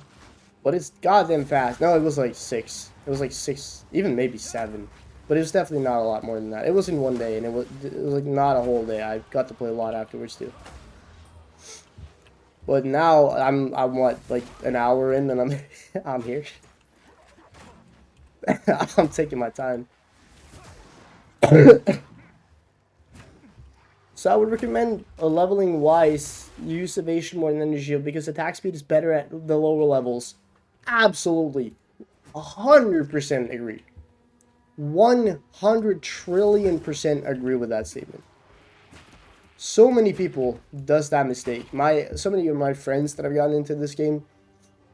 But it's goddamn fast. No, it was like 6. It was like 6, even maybe 7. But it was definitely not a lot more than that. It was in one day, and it was like not a whole day. I got to play a lot afterwards too. But now I'm what, like an hour in, and I'm I'm here. I'm taking my time. So I would recommend leveling wise, use evasion more than energy shield because attack speed is better at the lower levels. Absolutely, 100% agree. 100 trillion% agree with that statement. So many people does that mistake. So many of my friends that have gotten into this game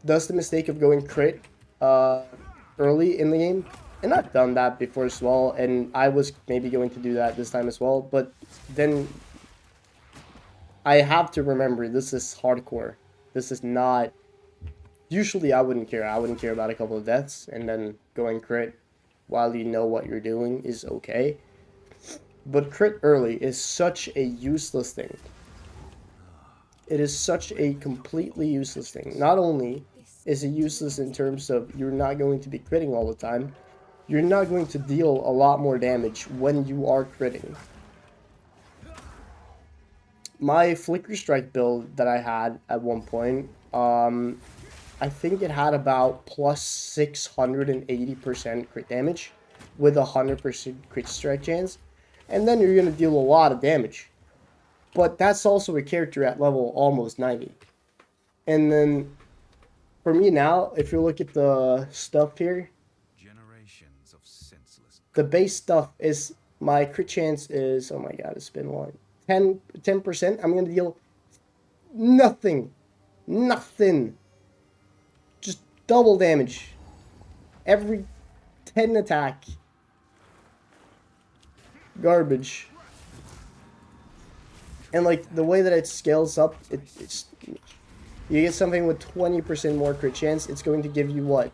does the mistake of going crit early in the game. And I've done that before as well, and I was maybe going to do that this time as well, but then I have to remember this is hardcore. This is not... Usually I wouldn't care. I wouldn't care about a couple of deaths, and then going crit while you know what you're doing is okay. But crit early is such a useless thing. It is such a completely useless thing. Not only is it useless in terms of you're not going to be critting all the time, you're not going to deal a lot more damage when you are critting. My Flicker Strike build that I had at one point, I think it had about plus 680% crit damage with 100% crit strike chance. And then you're going to deal a lot of damage. But that's also a character at level almost 90. And then, for me now, if you look at the stuff here, Generations of senseless. the base stuff is, my crit chance is, oh my god, it's been long, 10%. I'm going to deal nothing. Just double damage. Every 10 attack. Garbage. And like the way that it scales up, it's you get something with 20% more crit chance. It's going to give you what,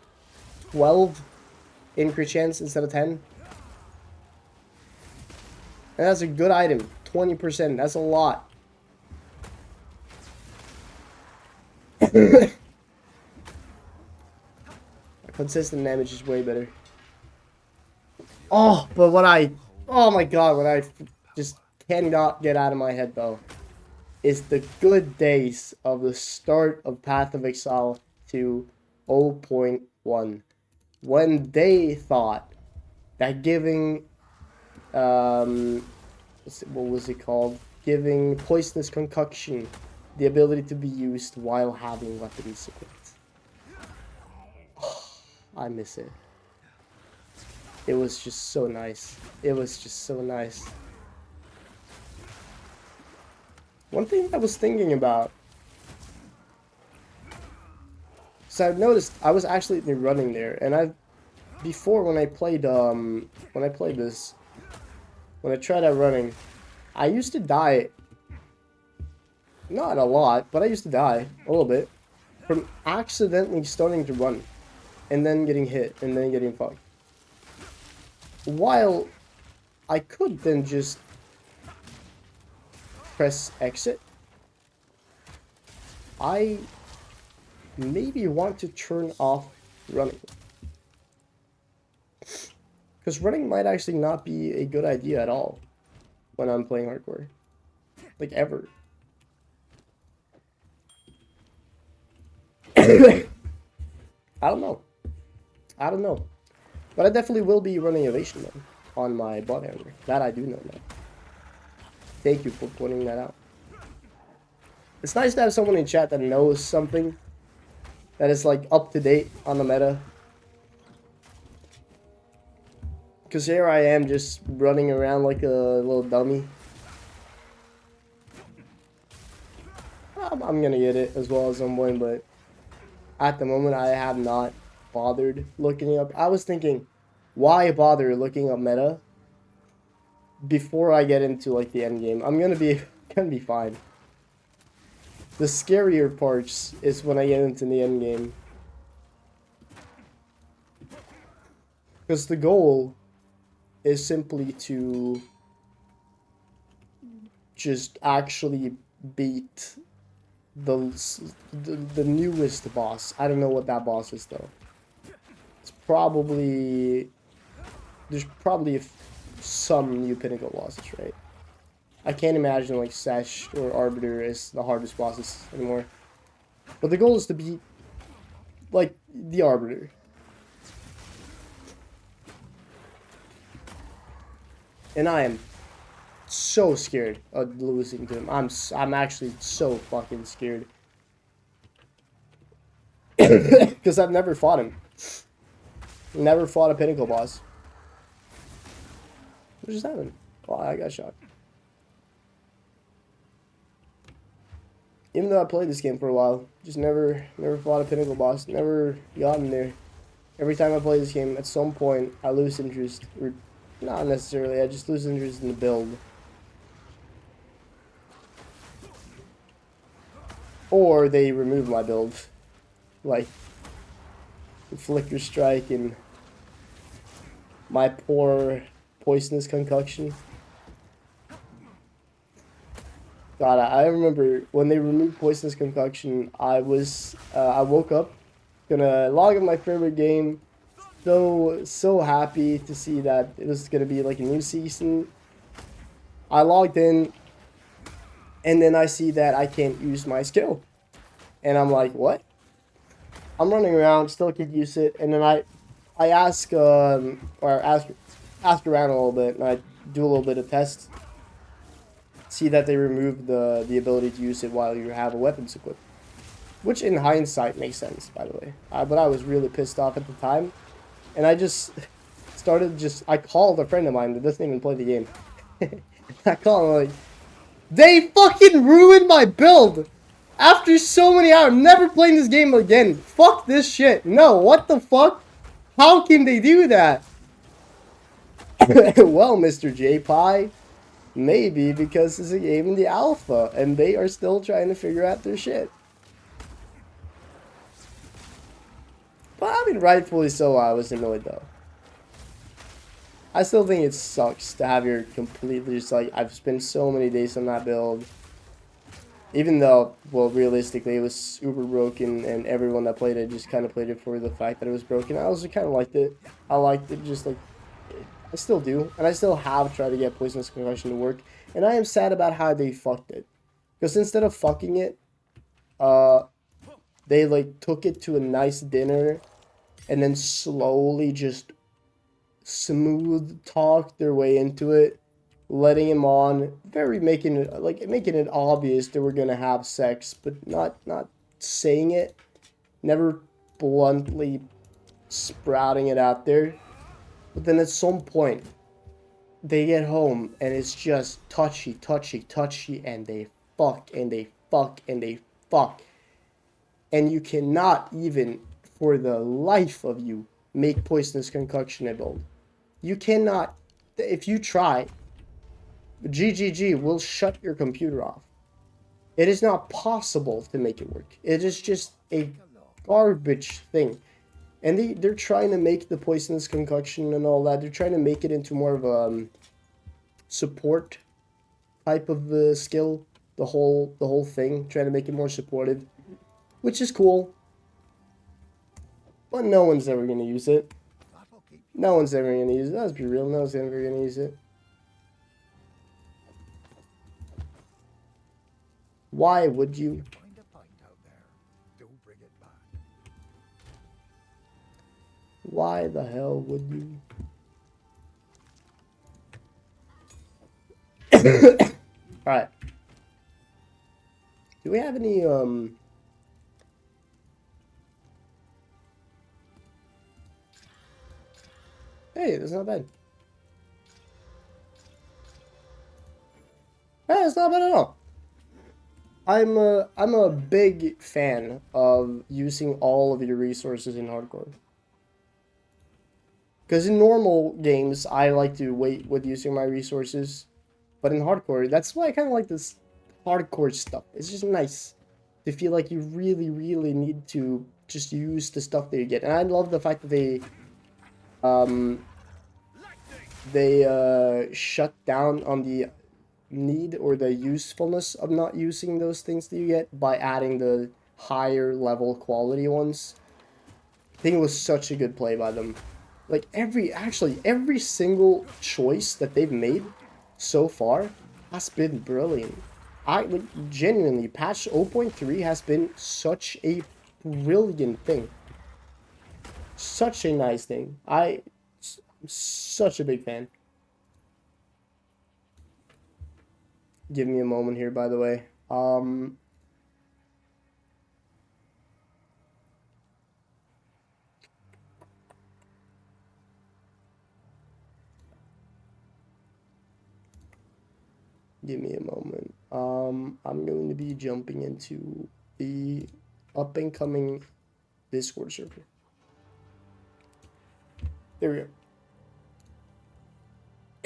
12 in crit chance instead of 10. And that's a good item. 20%. That's a lot. Consistent damage is way better. Oh, but oh my god, what I just cannot get out of my head though, is the good days of the start of Path of Exile to 0.1. When they thought that giving, what was it called? Giving Poisonous Concoction the ability to be used while having weapons equipped. I miss it. It was just so nice. It was just so nice. One thing I was thinking about, so I've noticed I was actually running there, and before when I played this, when I tried out running, I used to die. Not a lot, but I used to die a little bit from accidentally starting to run, and then getting hit, and then getting fucked. While I could then just press exit, I maybe want to turn off running. Because running might actually not be a good idea at all when I'm playing hardcore. Like, ever. I don't know. But I definitely will be running Evasion then on my bot handler. That I do know now. Thank you for pointing that out. It's nice to have someone in chat that knows something that is like up to date on the meta. Because here I am just running around like a little dummy. I'm gonna get it as well at some point, but at the moment I have not bothered looking up. I was thinking, why bother looking up meta? before I get into like the end game, I'm gonna be fine. The scarier parts is when I get into the end game. Because the goal is simply to just actually beat the newest boss. I don't know what that boss is though. It's probably there's probably some new pinnacle bosses, right? I can't imagine like Sesh or Arbiter is the hardest bosses anymore. But the goal is to beat like the Arbiter. And I am so scared of losing to him. I'm actually so fucking scared. Because I've never fought him. Never fought a pinnacle boss. What just happened? Oh, I got shot. Even though I played this game for a while, just never fought a pinnacle boss. Never gotten there. Every time I play this game, at some point, I lose interest. Or not necessarily, I just lose interest in the build. Or they remove my build. Like, the Flicker Strike and my poor Poisonous Concoction. God, I remember when they removed Poisonous Concoction, I woke up, gonna log in my favorite game, so happy to see that it was gonna be like a new season. I logged in, and then I see that I can't use my skill. And I'm like, what? I'm running around, still can't use it, and then I ask around a little bit, and I do a little bit of tests. See that they remove the ability to use it while you have a weapons equipped. Which in hindsight makes sense, by the way. But I was really pissed off at the time. And I just I called a friend of mine that doesn't even play the game. I called him like, they fucking ruined my build! After so many hours, never playing this game again. Fuck this shit. No, what the fuck? How can they do that? Well, Mr. J-Pie, maybe because it's a game in the alpha, and they are still trying to figure out their shit. But I mean, rightfully so, I was annoyed though. I still think it sucks to have your completely just like, I've spent so many days on that build. Even though, well, realistically, it was super broken, and everyone that played it just kind of played it for the fact that it was broken. I also kind of liked it. I liked it just like, I still do, and I still have tried to get Poisonous Concussion to work, and I am sad about how they fucked it. Because instead of fucking it, they like took it to a nice dinner, and then slowly just smooth talked their way into it, letting him on, making it obvious that we're gonna have sex, but not saying it, never bluntly sprouting it out there. But then at some point, they get home and it's just touchy, and they fuck and they fuck and they fuck, and you cannot even, for the life of you, make Poisonous Concoction a build. You cannot. If you try, GGG will shut your computer off. It is not possible to make it work. It is just a garbage thing. And they're trying to make the Poisonous Concoction and all that, they're trying to make it into more of a support type of skill. The whole thing, trying to make it more supportive, which is cool. But no one's ever going to use it. No one's ever going to use it. Let's be real, no one's ever going to use it. Why would you? Find a pint out there. Do bring it back. Why the hell would you? Alright. Do we have any, Hey, that's not bad. Hey, that's not bad at all. I'm a big fan of using all of your resources in hardcore. Because in normal games, I like to wait with using my resources. But in hardcore, that's why I kind of like this hardcore stuff. It's just nice to feel like you really, really need to just use the stuff that you get. And I love the fact that um, they shut down on the need or the usefulness of not using those things that you get by adding the higher level quality ones. I think it was such a good play by them. Like every single choice that they've made so far has been brilliant. I like genuinely patch 0.3 has been such a brilliant thing. Such a nice thing. I'm such a big fan. Give me a moment here, by the way. Give me a moment. I'm going to be jumping into the up and coming Discord server. There we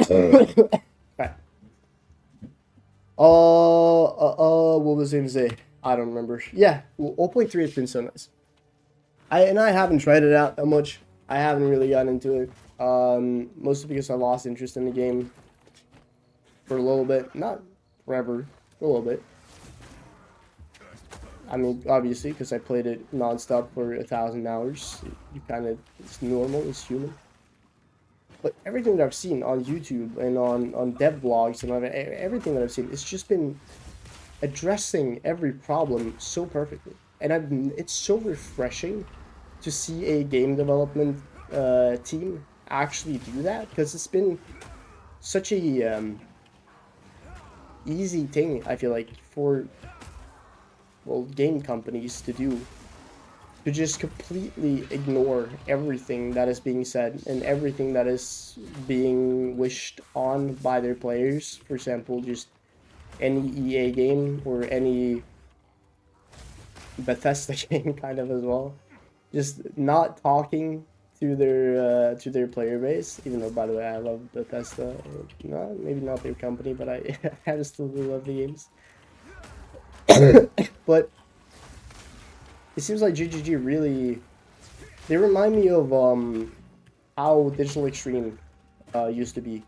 go. Alright. What was I gonna say? I don't remember. Yeah, well, 0.3 has been so nice. I haven't tried it out that much. I haven't really gotten into it. Mostly because I lost interest in the game for a little bit. Not forever, for a little bit. I mean, obviously, because I played it nonstop for 1,000 hours. You kind of, it's normal, it's human. But everything that I've seen on YouTube and on dev blogs and on everything that I've seen, it's just been addressing every problem so perfectly. And it's so refreshing to see a game development team actually do that, because it's been such a easy thing, I feel like, for, well, game companies to do, to just completely ignore everything that is being said and everything that is being wished on by their players. For example, just any EA game or any Bethesda game kind of as well. Just not talking to their player base, even though, by the way, I love Bethesda. No, maybe not their company, but I still do love the games. But it seems like GGG really, they remind me of how Digital Extreme used to be.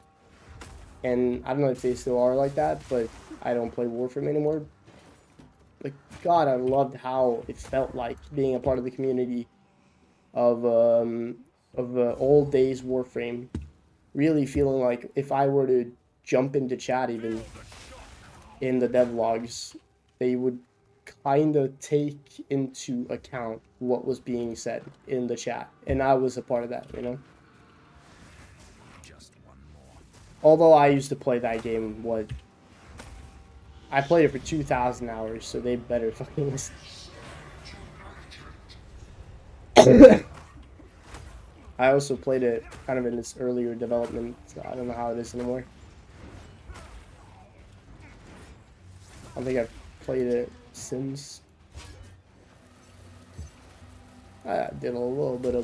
And I don't know if they still are like that, but I don't play Warframe anymore. Like, God, I loved how it felt like being a part of the community of old days Warframe. Really feeling like if I were to jump into chat even in the devlogs, they would kind of take into account what was being said in the chat, and I was a part of that, you know. Just one more. Although I used to play that game, I played it for 2,000 hours, so they better fucking listen. I also played it kind of in its earlier development, so I don't know how it is anymore. I don't think I've played it since. I did a little bit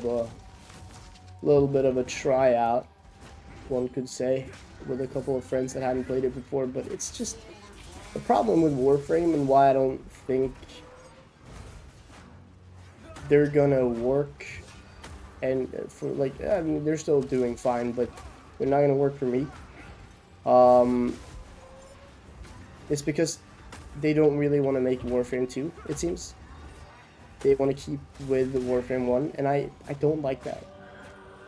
of a tryout, one could say, with a couple of friends that hadn't played it before. But it's just the problem with Warframe, and why I don't think they're gonna work. And for like, I mean, they're still doing fine, but they're not gonna work for me. It's because they don't really want to make Warframe 2, it seems. They want to keep with the Warframe 1, and I don't like that.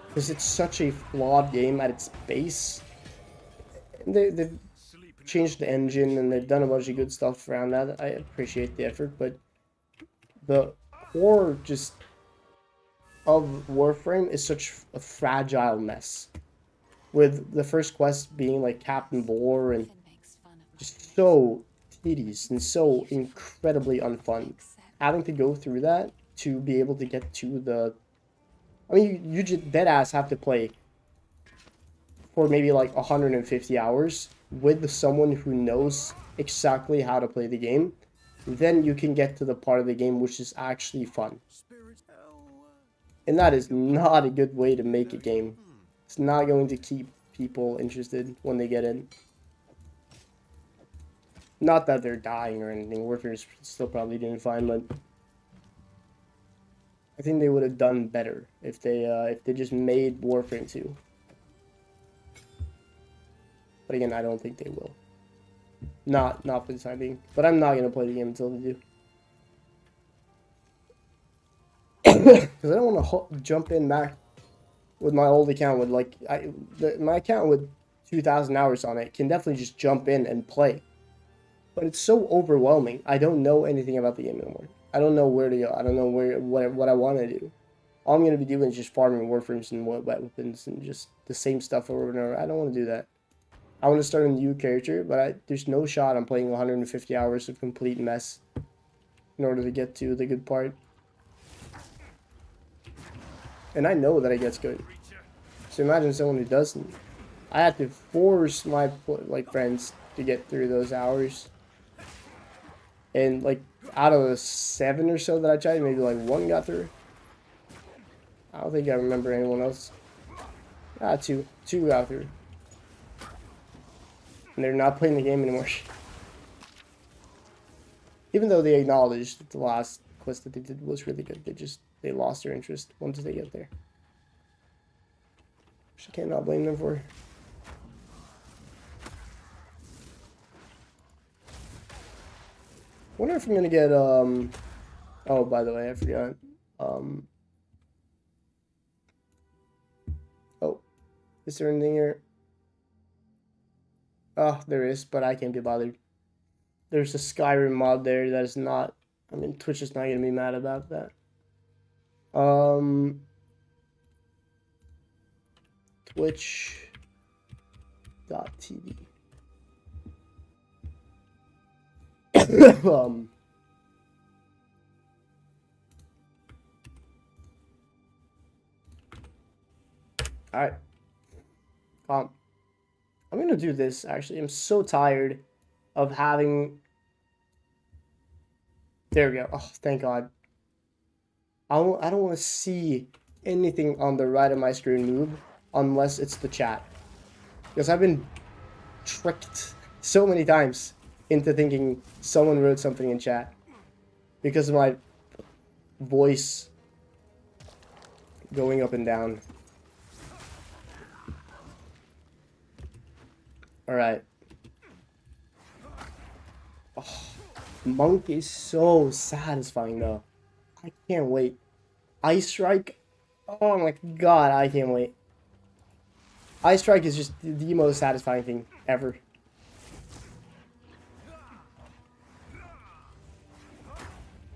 Because it's such a flawed game at its base. And they've changed the engine, and they've done a bunch of good stuff around that. I appreciate the effort, but the core just of Warframe is such a fragile mess. With the first quest being like Captain Boar, and just so tedious and so incredibly unfun. Having to go through that to be able to get to the... I mean, you just deadass have to play for maybe like 150 hours with someone who knows exactly how to play the game. Then you can get to the part of the game which is actually fun. And that is not a good way to make a game. It's not going to keep people interested when they get in. Not that they're dying or anything. Warfare's still probably doing fine, but I think they would have done better if they just made Warframe 2. But again, I don't think they will. Not for the time being. But I'm not gonna play the game until they do. Because I don't want to jump in back with my old account with like my account with 2,000 hours on it can definitely just jump in and play. But it's so overwhelming. I don't know anything about the game anymore. I don't know where to go. I don't know what I want to do. All I'm gonna be doing is just farming warframes and weapons and just the same stuff over and over. I don't want to do that. I want to start a new character, but there's no shot I'm playing 150 hours of complete mess in order to get to the good part. And I know that it gets good. So imagine someone who doesn't. I have to force my friends to get through those hours. And like out of the 7 or so that I tried, maybe like 1 got through. I don't think I remember anyone else. 2 got through. And they're not playing the game anymore. Even though they acknowledged that the last quest that they did was really good, they lost their interest once they get there. Which I cannot blame them for. Wonder if I'm gonna get oh, by the way, I forgot. Oh, is there anything here? Oh, there is, but I can't be bothered. There's a Skyrim mod there that is not. I mean, Twitch is not gonna be mad about that. Twitch.tv. Alright. I'm gonna do this actually. I'm so tired of having. There we go. Oh, thank God. I don't want to see anything on the right of my screen move unless it's the chat. Because I've been tricked so many times into thinking someone wrote something in chat because of my voice going up and down. Alright. Oh, Monk is so satisfying though. I can't wait. Ice Strike. Oh my God, I can't wait. Ice Strike is just the most satisfying thing ever.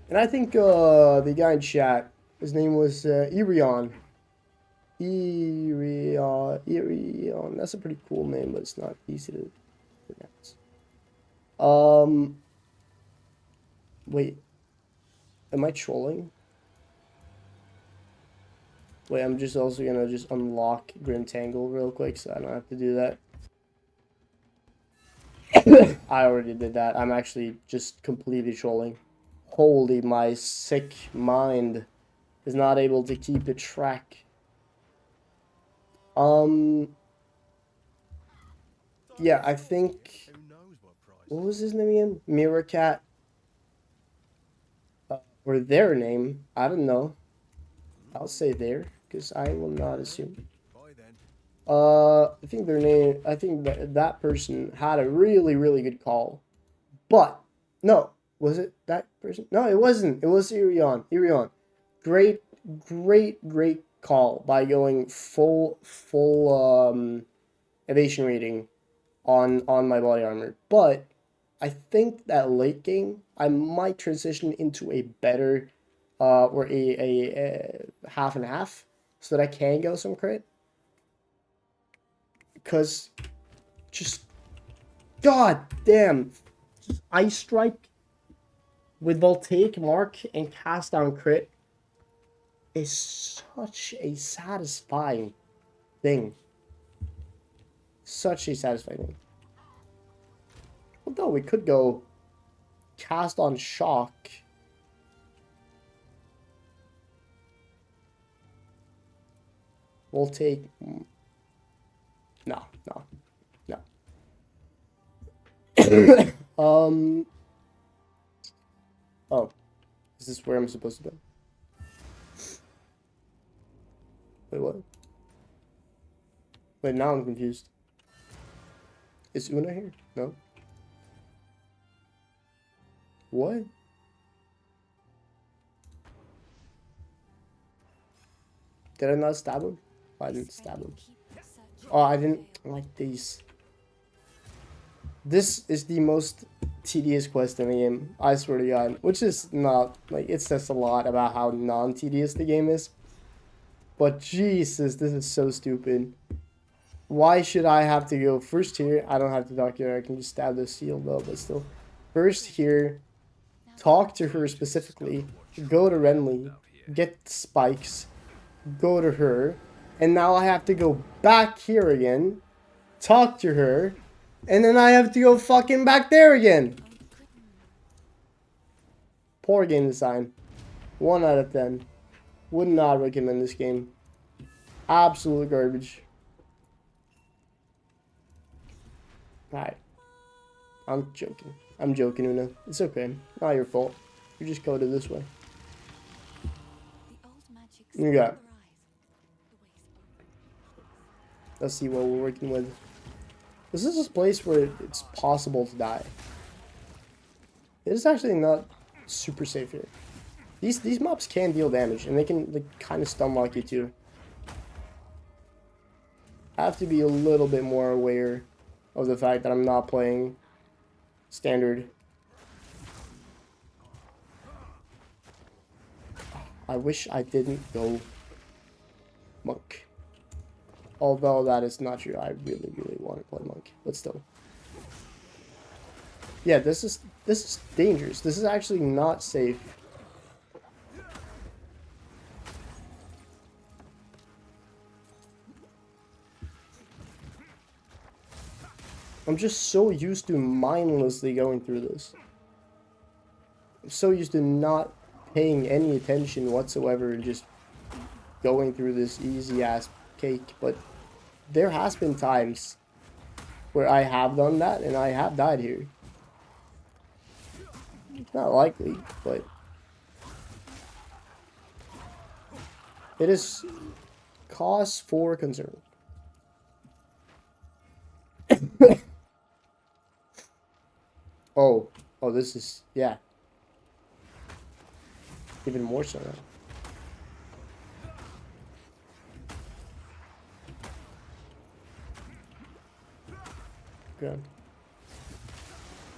And I think the guy in chat, his name was Irion. Irion. That's a pretty cool name, but it's not easy to pronounce. Wait. Am I trolling? Wait, I'm just also gonna just unlock Grim Tangle real quick so I don't have to do that. I already did that. I'm actually just completely trolling. Holy, my sick mind is not able to keep a track. Yeah, I think. What was his name again? Mirrorcat. Or their name. I don't know. I'll say their, because I will not assume. I think their name. I think that person had a really, really good call. But no, was it that person? No, it wasn't. It was Irion. Irion, great call by going full evasion rating on my body armor. But I think that late game I might transition into a better or a half and half so that I can go some crit. Because just god damn, Ice Strike with Voltaic Mark and Cast Down Crit is such a satisfying thing. Such a satisfying thing. Although we could go Cast on Shock. Voltaic No, no, no. Oh, is this where I'm supposed to go? Wait, what? Wait, now I'm confused. Is Una here? No. What? Did I not stab him? Oh, I didn't stab him. Oh, I didn't like these. This is the most tedious quest in the game, I swear to God. Which is not, like, it says a lot about how non-tedious the game is. But Jesus, this is so stupid. Why should I have to go first here? I don't have to talk here, I can just stab the seal though, but still. First here, talk to her specifically, go to Renly, get spikes, go to her, and now I have to go back here again, talk to her, and then I have to go fucking back there again. Poor game design. 1 out of 10. Would not recommend this game. Absolute garbage. Alright. I'm joking. I'm joking, Una. It's okay. Not your fault. You just coded this way. You got. Let's see what we're working with. This is a place where it's possible to die. It is actually not super safe here. These mobs can deal damage, and they can, like, kind of stun lock you too. I have to be a little bit more aware of the fact that I'm not playing standard. I wish I didn't go monk. Although that is not true. I really, really want to play monk, but still. Yeah, this is dangerous. This is actually not safe. I'm just so used to mindlessly going through this. I'm so used to not paying any attention whatsoever and just going through this easy ass cake, but there has been times where I have done that and I have died here. It's not likely, but it is cause for concern. Oh, this is, yeah. Even more so now. Good.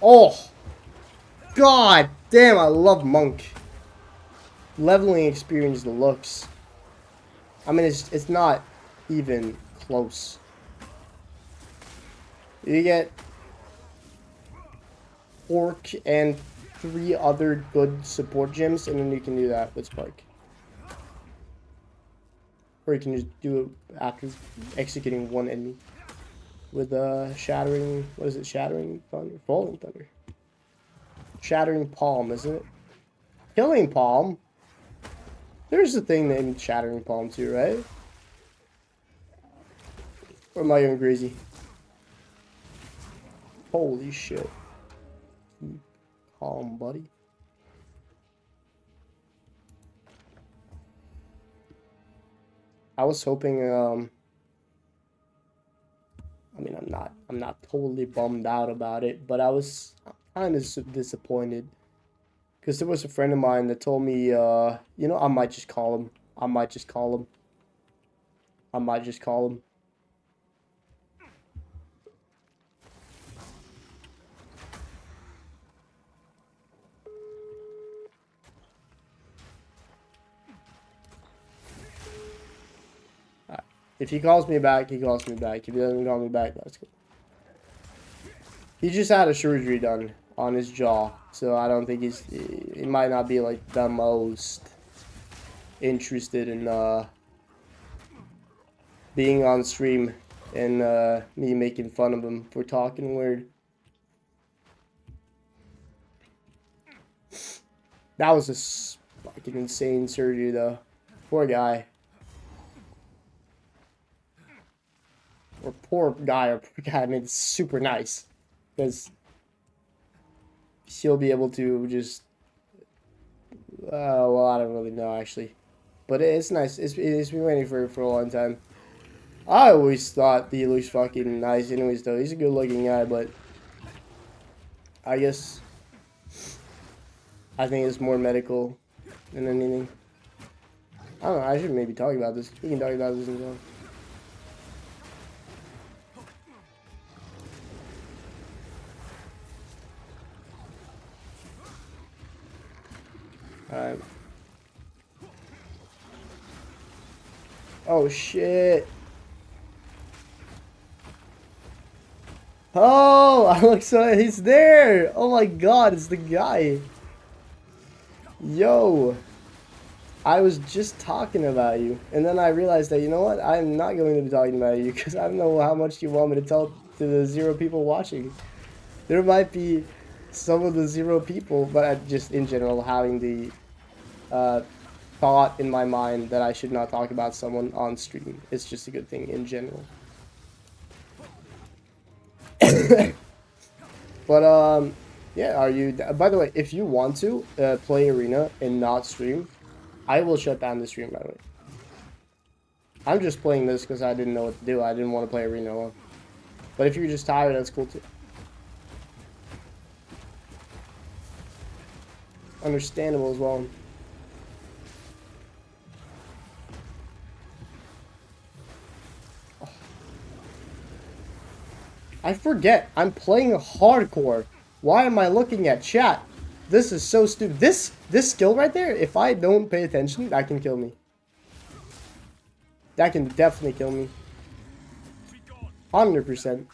Oh! God damn, I love Monk. Leveling experience looks. I mean, it's not even close. You get Orc and 3 other good support gems, and then you can do that with Spark. Or you can just do it after executing 1 enemy. With Shattering, what is it? Shattering Thunder? Falling Thunder. Shattering Palm, isn't it? Killing Palm? There's a thing named Shattering Palm too, right? Or am I going crazy? Holy shit. Calm, buddy. I was hoping, I mean, I'm not totally bummed out about it, but I was kind of disappointed. Because there was a friend of mine that told me, you know, I might just call him. I might just call him. I might just call him. If he calls me back, he calls me back. If he doesn't call me back, that's good. He just had a surgery done on his jaw, so I don't think he might not be like the most interested in being on stream and me making fun of him for talking weird. That was a fucking insane surgery though. Poor guy. or poor guy or poor guy, I mean, it's super nice. Because she'll be able to just, well, I don't really know, actually. But it's nice. It's been waiting for a long time. I always thought he looks fucking nice anyways, though. He's a good-looking guy, but I guess I think it's more medical than anything. I don't know. I should maybe talk about this. We can talk about this as well. Alright. Oh, shit. Oh, I look so... He's there! Oh my god, it's the guy. Yo. I was just talking about you. And then I realized that, you know what? I'm not going to be talking about you because I don't know how much you want me to tell to the 0 people watching. There might be some of the 0 people, but I just in general having the thought in my mind that I should not talk about someone on stream. It's just a good thing in general. But yeah, are you? By the way, if you want to play arena and not stream, I will shut down the stream. By the way, I'm just playing this because I didn't know what to do. I didn't want to play arena alone. But if you're just tired, that's cool too. Understandable as well. I forget. I'm playing hardcore. Why am I looking at chat? This is so stupid. This skill right there, if I don't pay attention, that can kill me. That can definitely kill me. 100%.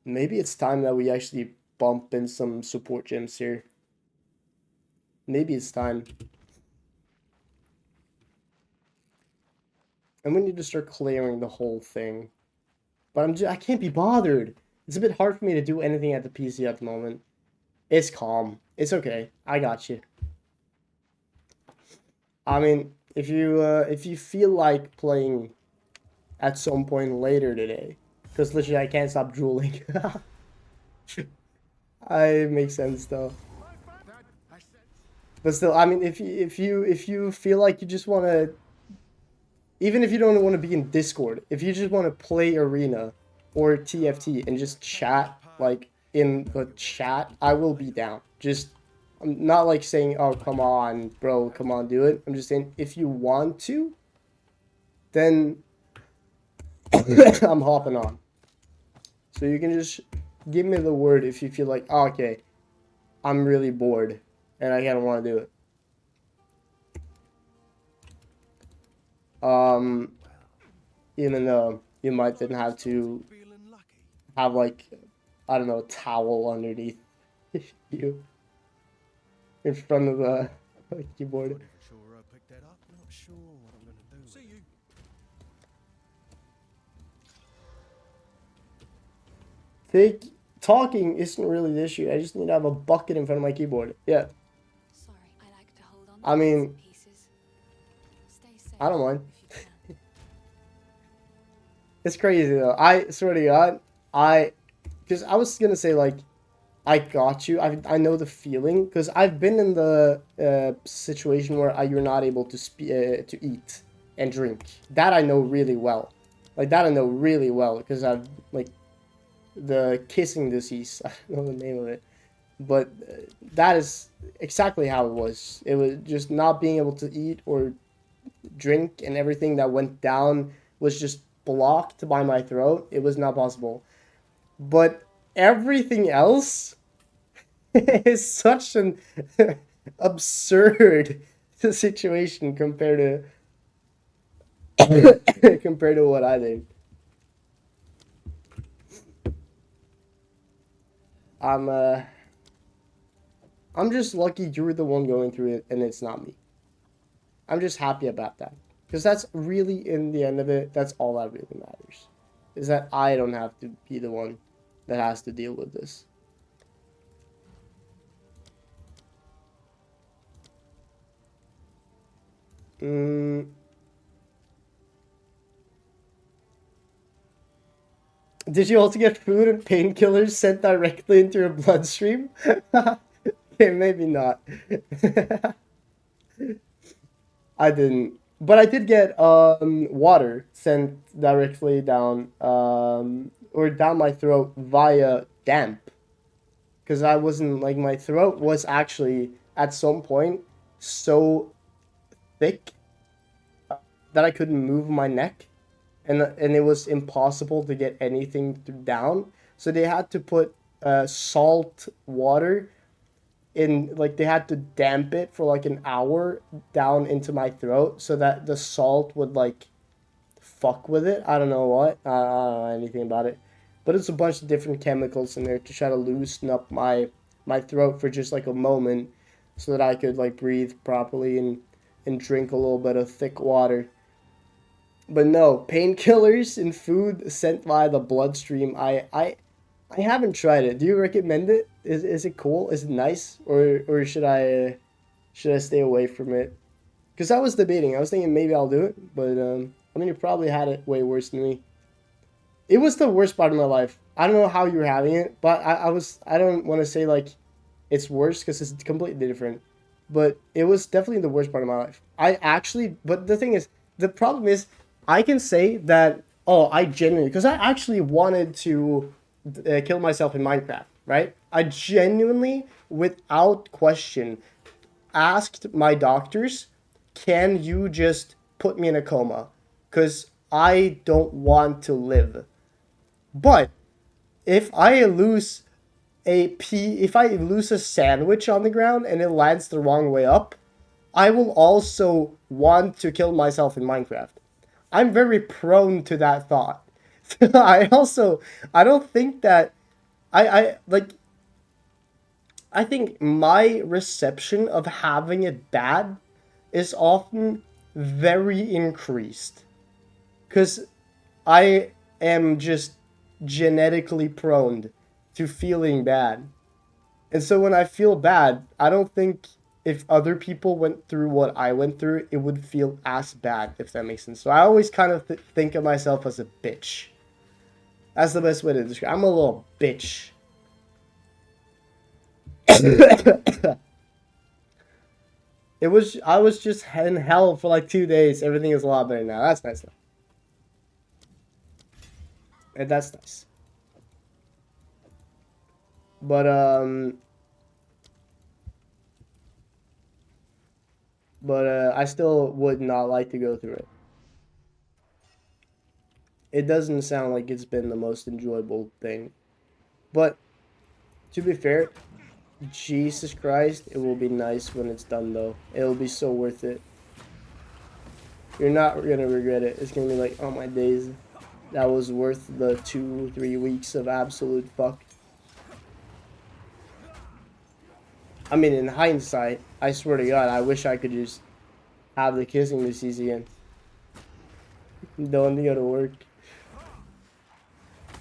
Maybe it's time that we actually bump in some support gems here. Maybe it's time. And we need to start clearing the whole thing. But I can't be bothered. It's a bit hard for me to do anything at the PC at the moment. It's calm. It's okay. I got you. I mean, if you feel like playing at some point later today, because literally I can't stop drooling. I make sense though. But still, I mean, if you feel like you just want to, even if you don't want to be in Discord, if you just want to play arena or TFT and just chat like in the chat, I will be down. Just I'm not like saying, oh come on, bro, come on, do it. I'm just saying if you want to, then I'm hopping on. So you can just give me the word if you feel like, oh, okay, I'm really bored and I kind of want to do it. Even though you might then have to have like, I don't know, a towel underneath you in front of the keyboard. Sure I picked that up. Not sure what I'm gonna do. See you. Talking isn't really the issue. I just need to have a bucket in front of my keyboard. Yeah. Sorry, I like to hold on I mean, pieces. Stay safe I don't mind. if you can. It's crazy though. I swear to God, because I was gonna say like, I got you. I know the feeling because I've been in the situation where you're not able to to eat and drink. That I know really well. Like that I know really well because I've like the kissing disease. I don't know the name of it, but that is exactly how it was. It was just not being able to eat or drink, and everything that went down was just blocked by my throat. It was not possible. But everything else is such an absurd situation compared to compared to what I did. I'm just lucky you're the one going through it and it's not me. I'm just happy about that. Because that's really, in the end of it, that's all that really matters. Is that I don't have to be the one that has to deal with this. Did you also get food and painkillers sent directly into your bloodstream? Okay, maybe not. I didn't. But I did get water sent directly down or down my throat via damp. Because I wasn't like my throat was actually at some point so thick that I couldn't move my neck, and it was impossible to get anything down. So they had to put salt water in, like they had to damp it for like an hour down into my throat so that the salt would like fuck with it. I don't know what. I don't know anything about it, but it's a bunch of different chemicals in there to try to loosen up my throat for just like a moment, so that I could like breathe properly and drink a little bit of thick water. But no, painkillers and food sent via the bloodstream. I haven't tried it. Do you recommend it? Is it cool? Is it nice? Or should I stay away from it? Because I was debating. I was thinking maybe I'll do it, but I mean you probably had it way worse than me. It was the worst part of my life. I don't know how you were having it, but I don't want to say like it's worse because it's completely different. But it was definitely the worst part of my life. But the thing is, the problem is, I can say that, oh, I genuinely, because I actually wanted to kill myself in Minecraft, right? I genuinely, without question, asked my doctors, can you just put me in a coma? Because I don't want to live. But if I lose if I lose a sandwich on the ground and it lands the wrong way up, I will also want to kill myself in Minecraft. I'm very prone to that thought. I don't think that I like I think my reception of having it bad is often very increased cuz I am just genetically prone to feeling bad. And so when I feel bad, I don't think if other people went through what I went through, it would feel as bad, if that makes sense. So I always kind of think of myself as a bitch. That's the best way to describe. I'm a little bitch. I was just in hell for like 2 days. Everything is a lot better now. That's nice. And that's nice. But I still would not like to go through it. It doesn't sound like it's been the most enjoyable thing. But to be fair, Jesus Christ, it will be nice when it's done though. It'll be so worth it. You're not gonna regret it. It's gonna be like, oh my days, that was worth the 2-3 weeks of absolute fuck. I mean, in hindsight, I swear to God, I wish I could just have the kissing this easy again. Don't go to work.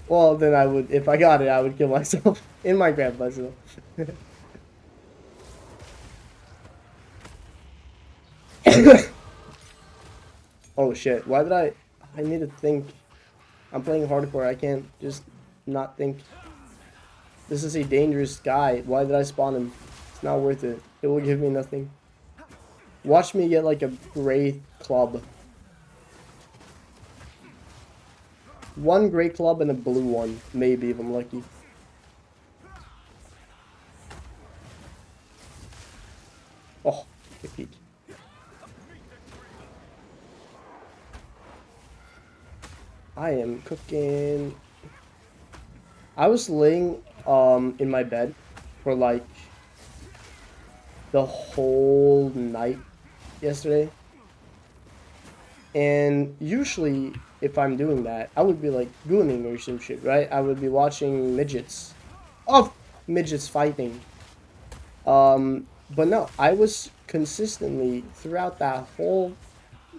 Well, then I would, if I got it, I would kill myself in Minecraft myself. Oh shit, why did I need to think. I'm playing hardcore, I can't just not think. This is a dangerous guy, why did I spawn him? It's not worth it, it will give me nothing. Watch me get like a gray club. One gray club and a blue one, maybe if I'm lucky. Oh, good peek. I am cooking. I was laying in my bed for like the whole night yesterday. And usually if I'm doing that, I would be like gooning or some shit, right? I would be watching midgets. Oh, midgets fighting. But no, I was consistently throughout that whole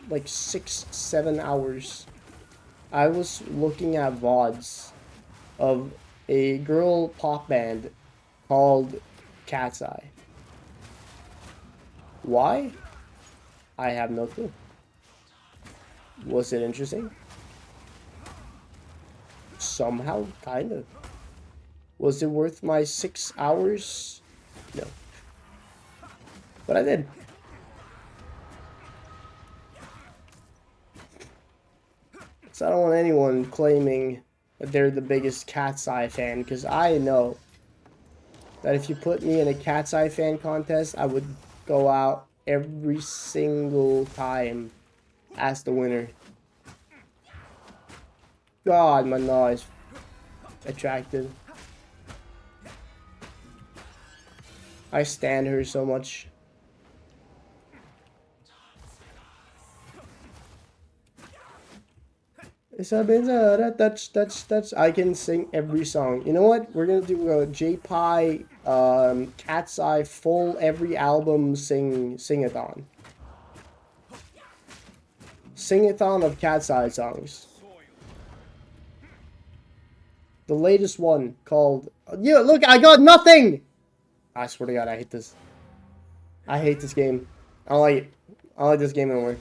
like 6-7 hours, I was looking at VODs of a girl pop band called Cat's Eye. Why? I have no clue. Was it interesting? somehow, kind of. Was it worth my 6 hours? No. But I did. So I don't want anyone claiming that they're the biggest Cat's Eye fan, because I know that if you put me in a Cat's Eye fan contest, I would go out every single time as the winner. God, my gnaw is attractive. I stand her so much. That's I can sing every song. You know what? We're gonna do a J-Pie Cat's Eye full every album sing-a-thon. Sing-a-thon of Cat's Eye songs. The latest one called yeah, look, I got nothing! I swear to God, I hate this. I hate this game. I don't like it. I don't like this game anymore.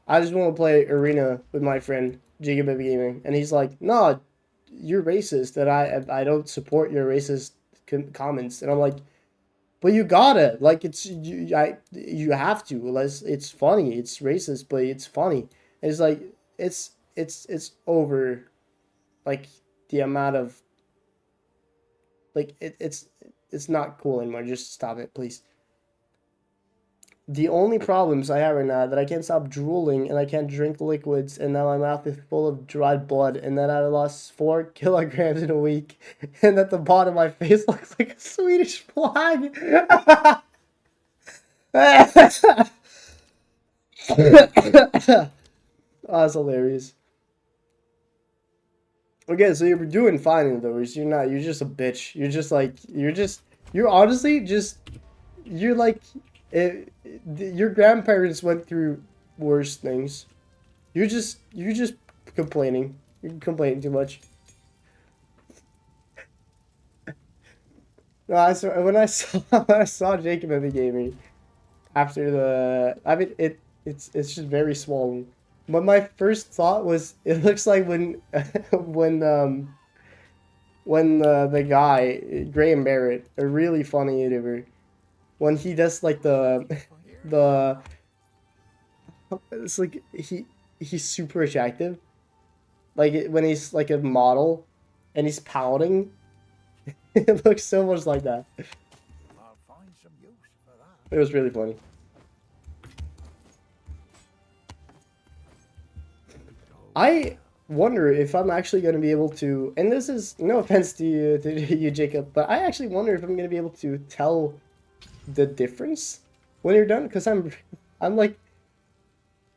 I just want to play Arena with my friend, Gigababy Gaming, and he's like, "No, you're racist. That I don't support your racist comments." And I'm like, "But you gotta like you have to. It's funny. It's racist, but it's funny." And it's like it's over, like the amount of like it's not cool anymore. Just stop it, please. The only problems I have right now that I can't stop drooling and I can't drink liquids and now my mouth is full of dried blood and that I lost 4 kilograms in a week and that the bottom of my face looks like a Swedish flag. Oh, that's hilarious. Okay, so you're doing fine in those. You're not. You're just a bitch. You're just like. You're honestly just. You're like. Your grandparents went through worse things. You're just complaining. You're complaining too much. No, when I saw Jacob in the gaming after the. I mean it's just very swollen. But my first thought was it looks like when the guy Graham Barrett, a really funny YouTuber, when he does like the it's like he's super attractive, like when he's like a model and he's pouting. It looks so much like that. I'll find some use for that. It was really funny. I wonder if I'm actually going to be able to, and this is no offense to you, Jacob, but I actually wonder if I'm going to be able to tell the difference when you're done, because I'm like,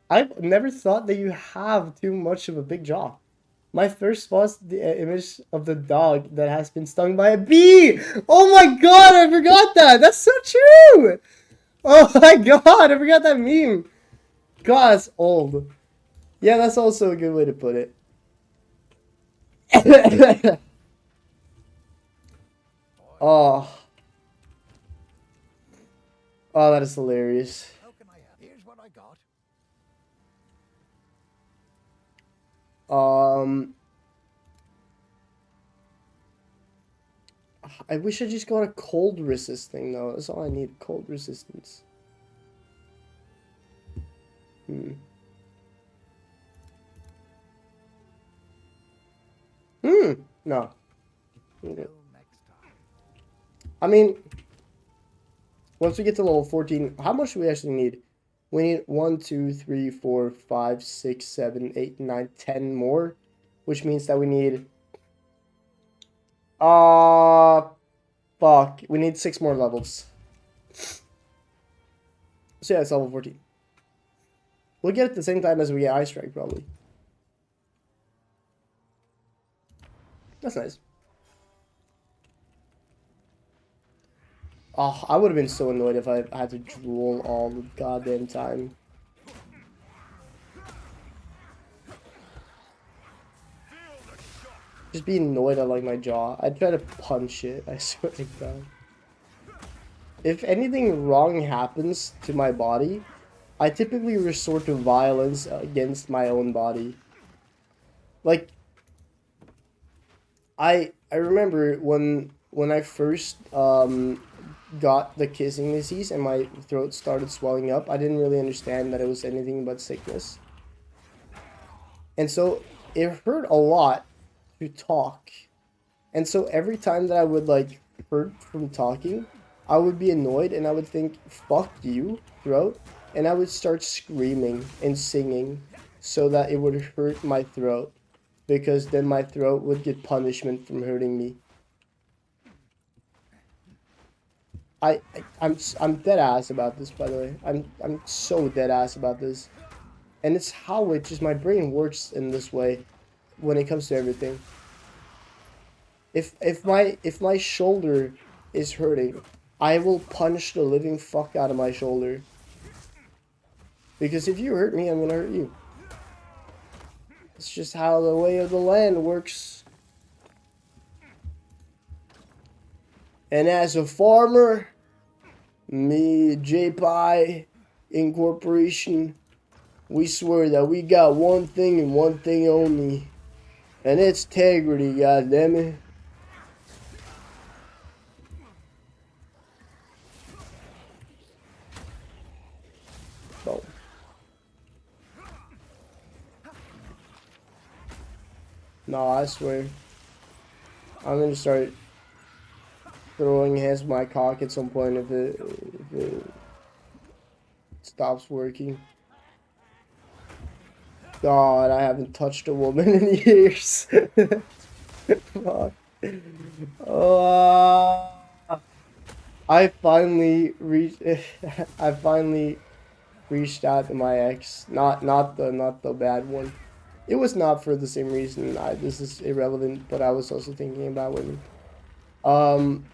I've never thought that you have too much of a big jaw. My first was the image of the dog that has been stung by a bee. Oh my God, I forgot that. That's so true. Oh my God, I forgot that meme. God, that's old. Yeah, that's also a good way to put it. Oh. Oh, that is hilarious. How can I help? Here's what I got. I wish I just got a cold resist thing though. That's all I need, cold resistance. No. Okay. Next time. I mean, once we get to level 14, how much do we actually need? We need 1, 2, 3, 4, 5, 6, 7, 8, 9, 10 more, which means that we need fuck. We need 6 more levels. So yeah, it's level 14. We'll get it at the same time as we get Ice Strike, probably. That's nice. Oh, I would have been so annoyed if I had to drool all the goddamn time. Just being annoyed at like my jaw. I'd try to punch it, I swear to God. If anything wrong happens to my body, I typically resort to violence against my own body. Like, I remember when I first got the kissing disease and my throat started swelling up. I didn't really understand that it was anything but sickness, and so it hurt a lot to talk. And so every time that I would like hurt from talking, I would be annoyed and I would think, fuck you, throat. And I would start screaming and singing so that it would hurt my throat because then my throat would get punishment from hurting me. I'm dead ass about this, by the way. I'm so dead ass about this. And it's how it just my brain works in this way when it comes to everything. If my shoulder is hurting, I will punch the living fuck out of my shoulder. Because if you hurt me, I'm gonna hurt you. It's just how the way of the land works. And as a farmer, me, J-Pie Incorporation, we swear that we got one thing and one thing only. And it's integrity, goddammit. So. No, I swear. I'm gonna start throwing hands at my cock at some point if it stops working. God, I haven't touched a woman in years. Fuck. Oh, I finally reached. I finally reached out to my ex. Not the bad one. It was not for the same reason. This is irrelevant, but I was also thinking about women. Um,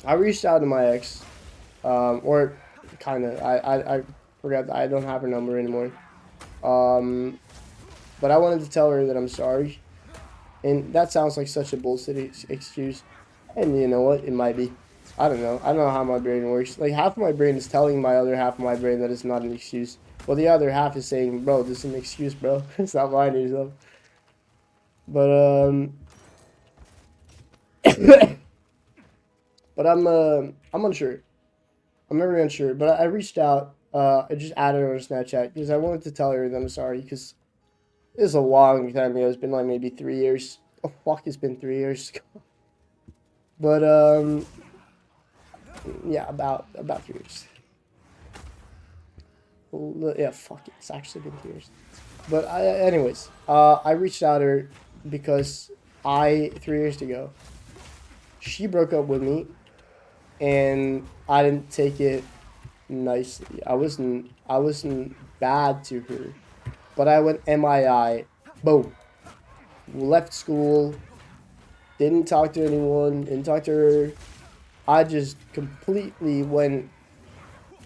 I reached out to my ex, or kind of. I forgot that I don't have her number anymore. Um, but I wanted to tell her that I'm sorry, and that sounds like such a bullshit excuse. And you know what? It might be. I don't know. I don't know how my brain works. Like half of my brain is telling my other half of my brain that it's not an excuse. Well, the other half is saying, "Bro, this is an excuse, bro. Stop lying to yourself." But but I'm unsure. I'm very unsure. But I reached out. I just added her on Snapchat because I wanted to tell her that I'm sorry because it's a long time ago. It's been like maybe 3 years. Oh fuck, it's been 3 years. But yeah, about 3 years. Yeah, fuck it. It's actually been 3 years. But anyways, I reached out to her because 3 years ago, she broke up with me, and I didn't take it nicely. I wasn't bad to her, but I went MII. Boom. Left school. Didn't talk to anyone. Didn't talk to her. I just completely went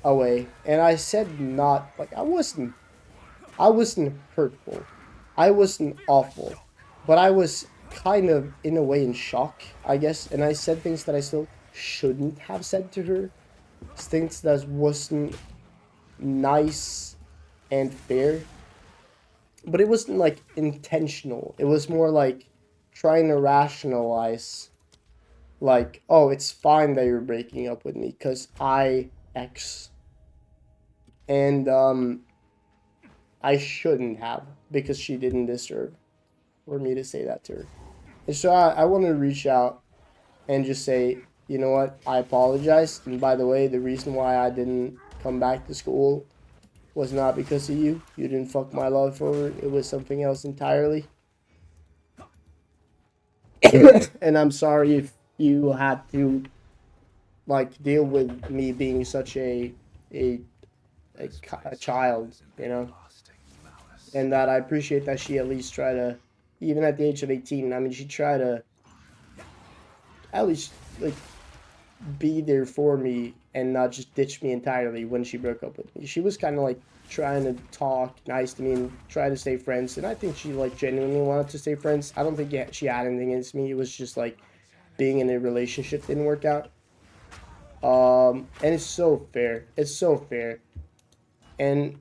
away, and I said not like I wasn't hurtful. I wasn't awful. But I was kind of, in a way, in shock, I guess. And I said things that I still shouldn't have said to her. Things that wasn't nice and fair. But it wasn't, like, intentional. It was more like trying to rationalize, like, oh, it's fine that you're breaking up with me because I X. And, I shouldn't have because she didn't deserve for me to say that to her. And so I want to reach out and just say, you know what, I apologize. And by the way, the reason why I didn't come back to school was not because of you. You didn't fuck my love over. It was something else entirely. And I'm sorry if you had to like deal with me being such a, a child, you know. And that I appreciate that she at least tried to, even at the age of 18. I mean, she tried to at least like be there for me and not just ditch me entirely when she broke up with me. She was kind of like trying to talk nice to me and try to stay friends, and I think she like genuinely wanted to stay friends. I don't think she had anything against me. It was just like being in a relationship didn't work out. And it's so fair. It's so fair. And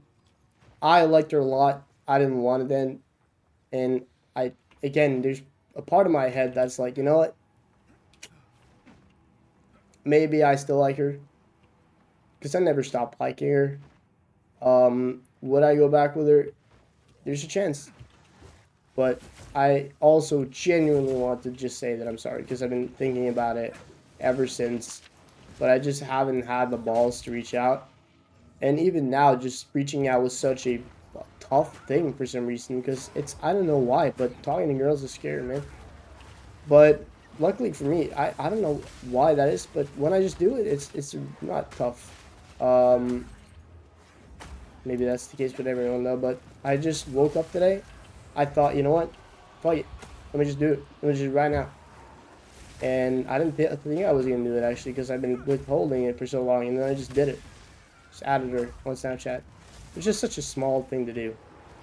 I liked her a lot. I didn't want it then, and I again there's a part of my head that's like, you know what? Maybe I still like her. Because I never stopped liking her. Would I go back with her? There's a chance. But I also genuinely want to just say that I'm sorry. Because I've been thinking about it ever since. But I just haven't had the balls to reach out. And even now, just reaching out was such a tough thing for some reason. Because it's, I don't know why, but talking to girls is scary, man. But luckily for me, I don't know why that is, but when I just do it, it's not tough. Um, Maybe that's the case with everyone though. But I just woke up today. I thought, you know what, fuck it, let me just do it. Let me just right now. And I didn't think I was gonna do it actually because I've been withholding it for so long, and then I just did it. Just added her on Snapchat. It's just such a small thing to do,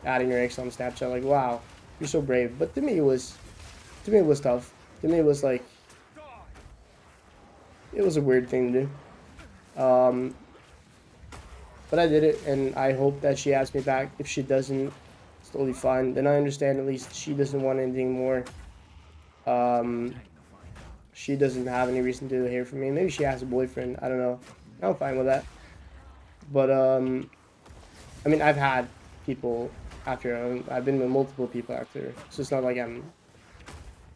adding your ex on Snapchat. Like, wow, you're so brave. But to me it was tough. To me it was like, it was a weird thing to do. But I did it, and I hope that she asks me back. If she doesn't, it's totally fine. Then I understand at least she doesn't want anything more. Um, she doesn't have any reason to hear from me. Maybe she has a boyfriend. I don't know. I'm fine with that. But I mean, I've had people after. I've been with multiple people after. So it's not like I'm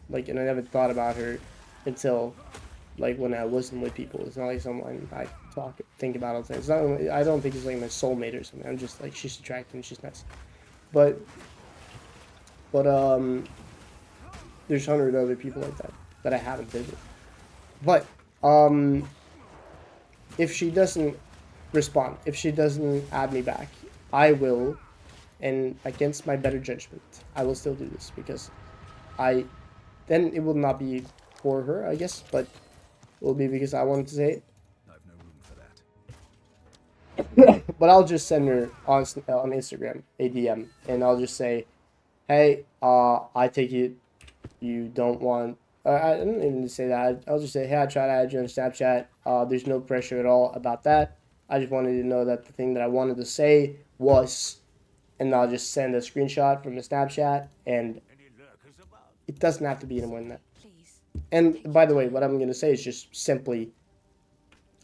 like, and I never thought about her until like when I wasn't with people. It's not like someone I think about all the time. It's not. I don't think it's like my soulmate or something. I'm just like, she's attractive and she's nice. But there's 100 other people like that I haven't been with. But if she doesn't respond, if she doesn't add me back, I will, and against my better judgment, I will still do this because I. Then it will not be for her, I guess, but it will be because I wanted to say it. I've no room for that. But I'll just send her on Instagram a DM, and I'll just say, "Hey, I take it you don't want." I don't even say that. I'll just say, "Hey, I tried to add you on Snapchat. There's no pressure at all about that. I just wanted to know that the thing that I wanted to say was," and I'll just send a screenshot from the Snapchat, and it doesn't have to be any more than that. Please. And by the way, what I'm gonna say is just simply,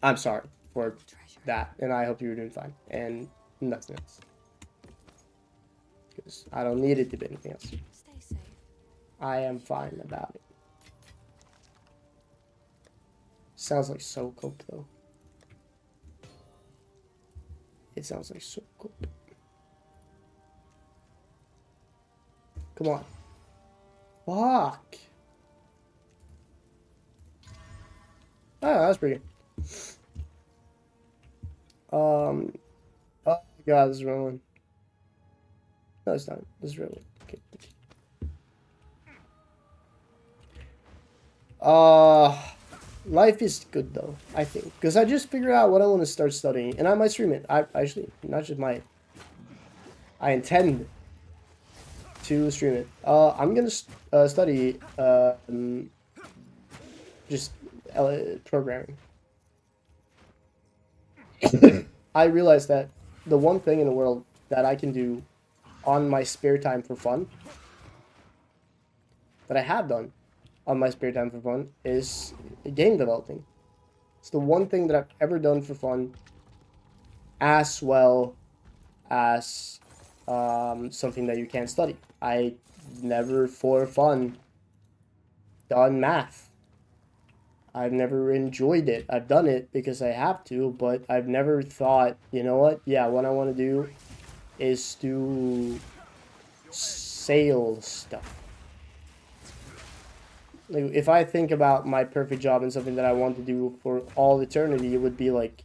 "I'm sorry for Treasure. that, and I hope you're doing fine," and nothing else. Because I don't need it to be anything else. Stay safe. I am fine about it. Sounds like so cope though. It sounds like so cope. Come on. Fuck. Oh, that was pretty good. Oh god, this is rolling. No, it's not. This is rolling. Okay. Life is good though, I think, because I just figured out what I want to start studying, and I might stream it. I actually not just might. I intend to stream it. I'm gonna study just programming. I realized that the one thing in the world that I can do on my spare time for fun, that I have done on my spare time for fun, is game developing. It's the one thing that I've ever done for fun as well as something that you can't study. I never for fun done math. I've never enjoyed it. I've done it because I have to, but I've never thought, you know what? Yeah, what I want to do is do sales stuff. Like, if I think about my perfect job and something that I want to do for all eternity, it would be like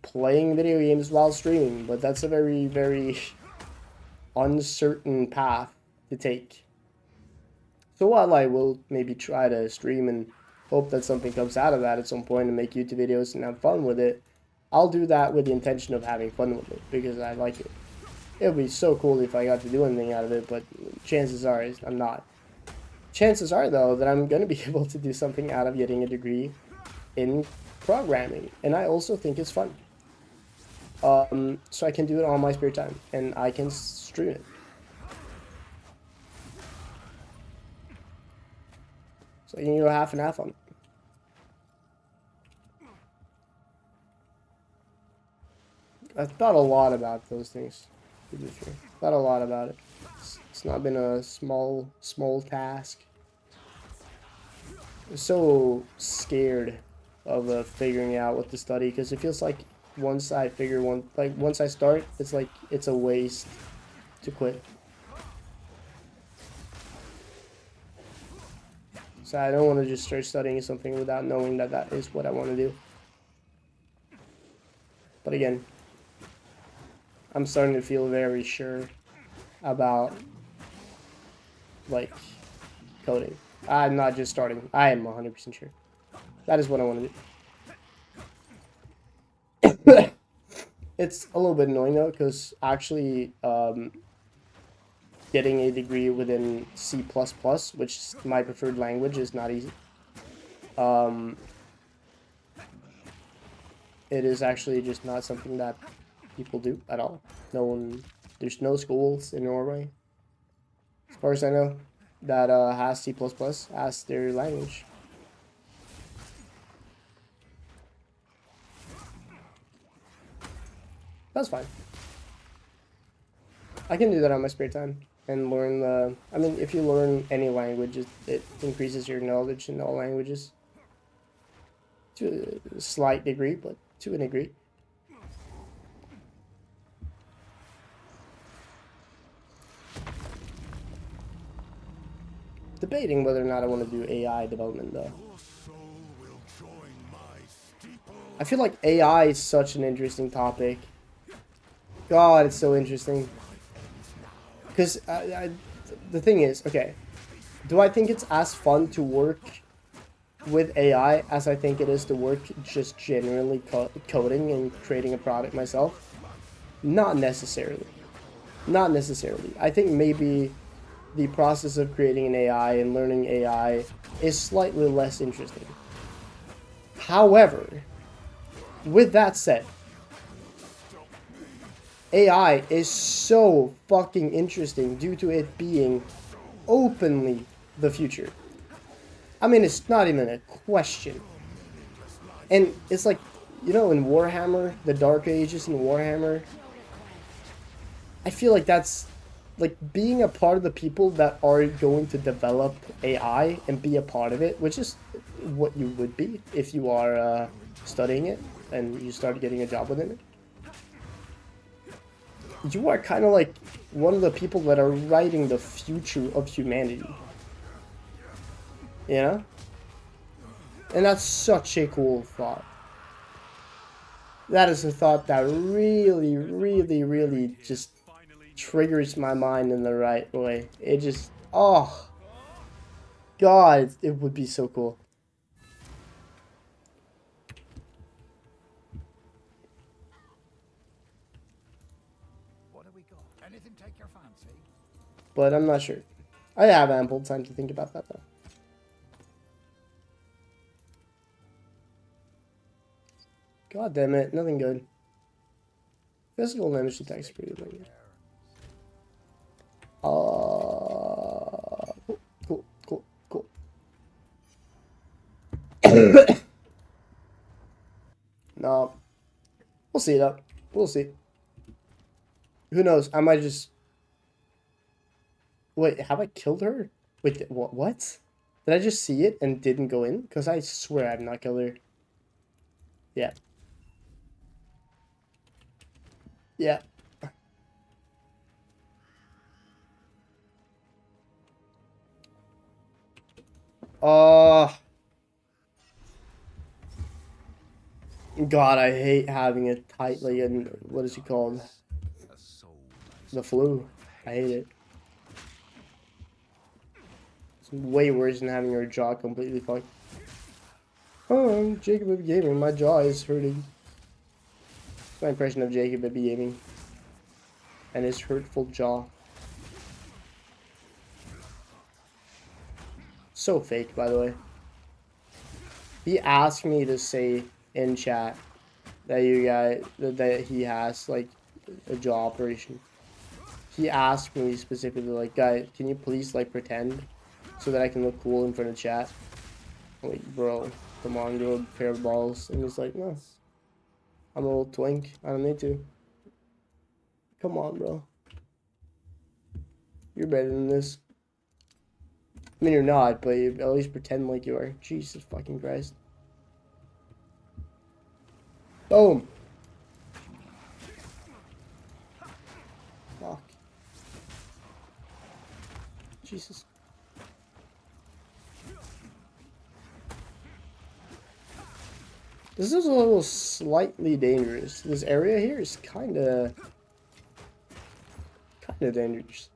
playing video games while streaming, but that's a very, very uncertain path to take. So while I will maybe try to stream and hope that something comes out of that at some point and make YouTube videos and have fun with it, I'll do that with the intention of having fun with it because I like it. It would be so cool if I got to do anything out of it, but chances are I'm not. Chances are, though, that I'm going to be able to do something out of getting a degree in programming, and I also think it's fun. So I can do it on my spare time, and I can stream it. So you can go half and half on it. I thought a lot about those things. To be fair. Thought a lot about it. It's not been a small task. I'm so scared of figuring out what to study because it feels like once I start, it's like it's a waste to quit. So I don't want to just start studying something without knowing that that is what I want to do. But again, I'm starting to feel very sure about like coding. I'm not just starting. I am 100% sure. That is what I want to do. It's a little bit annoying though, because actually getting a degree within C++, which is my preferred language, is not easy. It is actually just not something that people do at all. No one, there's no schools in Norway, as far as I know, that has C++ as their language. That's fine. I can do that on my spare time and learn the. I mean, if you learn any language, it increases your knowledge in all languages to a slight degree, but to a degree. Debating whether or not I want to do AI development though. I feel like AI is such an interesting topic. God, it's so interesting. Because the thing is, okay, do I think it's as fun to work with AI as I think it is to work just generally coding and creating a product myself? Not necessarily. Not necessarily. I think maybe the process of creating an AI and learning AI is slightly less interesting. However, with that said, AI is so fucking interesting due to it being openly the future. I mean, it's not even a question. And it's like, you know, in Warhammer, the Dark Ages in Warhammer, I feel like that's like being a part of the people that are going to develop AI and be a part of it, which is what you would be if you are studying it and you start getting a job within it. You are kind of like one of the people that are writing the future of humanity. You know? And that's such a cool thought. That is a thought that really, really, really just triggers my mind in the right way. It just, oh, God, it would be so cool. What have we got? Anything take your fancy? But I'm not sure. I have ample time to think about that, though. God damn it, nothing good. Physical damage attack is pretty good. Cool, cool, cool, cool. No. We'll see, though. We'll see. Who knows? I might just... Wait, have I killed her? Wait, what? Did I just see it and didn't go in? Because I swear I've not killed her. Yeah. Yeah. God, I hate having it tightly and what is it called? The flu. I hate it. It's way worse than having your jaw completely fucked. Oh, I'm Jacob Baby Gaming. My jaw is hurting. My impression of Jacob Baby Gaming. And his hurtful jaw. So fake, by the way. He asked me to say in chat that that he has like a jaw operation. He asked me specifically, like, guy, can you please like pretend so that I can look cool in front of chat? Like, bro, come on, go a pair of balls. And he's like, no, I'm a little twink. I don't need to. Come on, bro. You're better than this. I mean, you're not, but you at least pretend like you are. Jesus fucking Christ. Boom. Fuck. Jesus. This is a little slightly dangerous. This area here is kinda dangerous.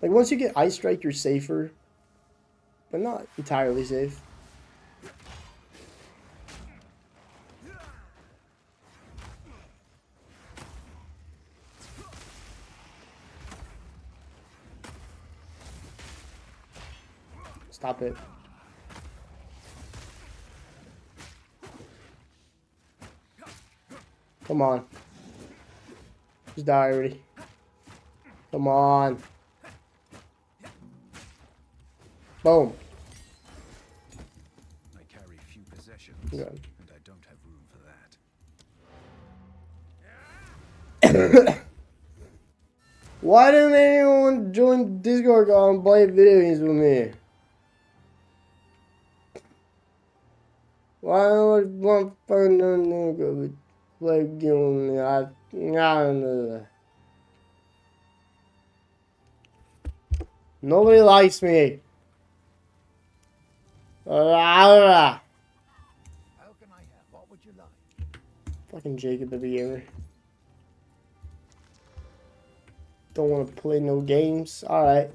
Like, once you get Ice Strike, you're safer, but not entirely safe. Stop it. Come on. Just die already. Come on. Boom. I carry few possessions, Good. and I don't have room for that. Why didn't anyone join Discord call and play video games with me? Why would one fucking nigga play games with me? I don't know. Nobody likes me. How can I help? What would you like? Fucking Jacob at the gamer. Don't want to play no games. Alright.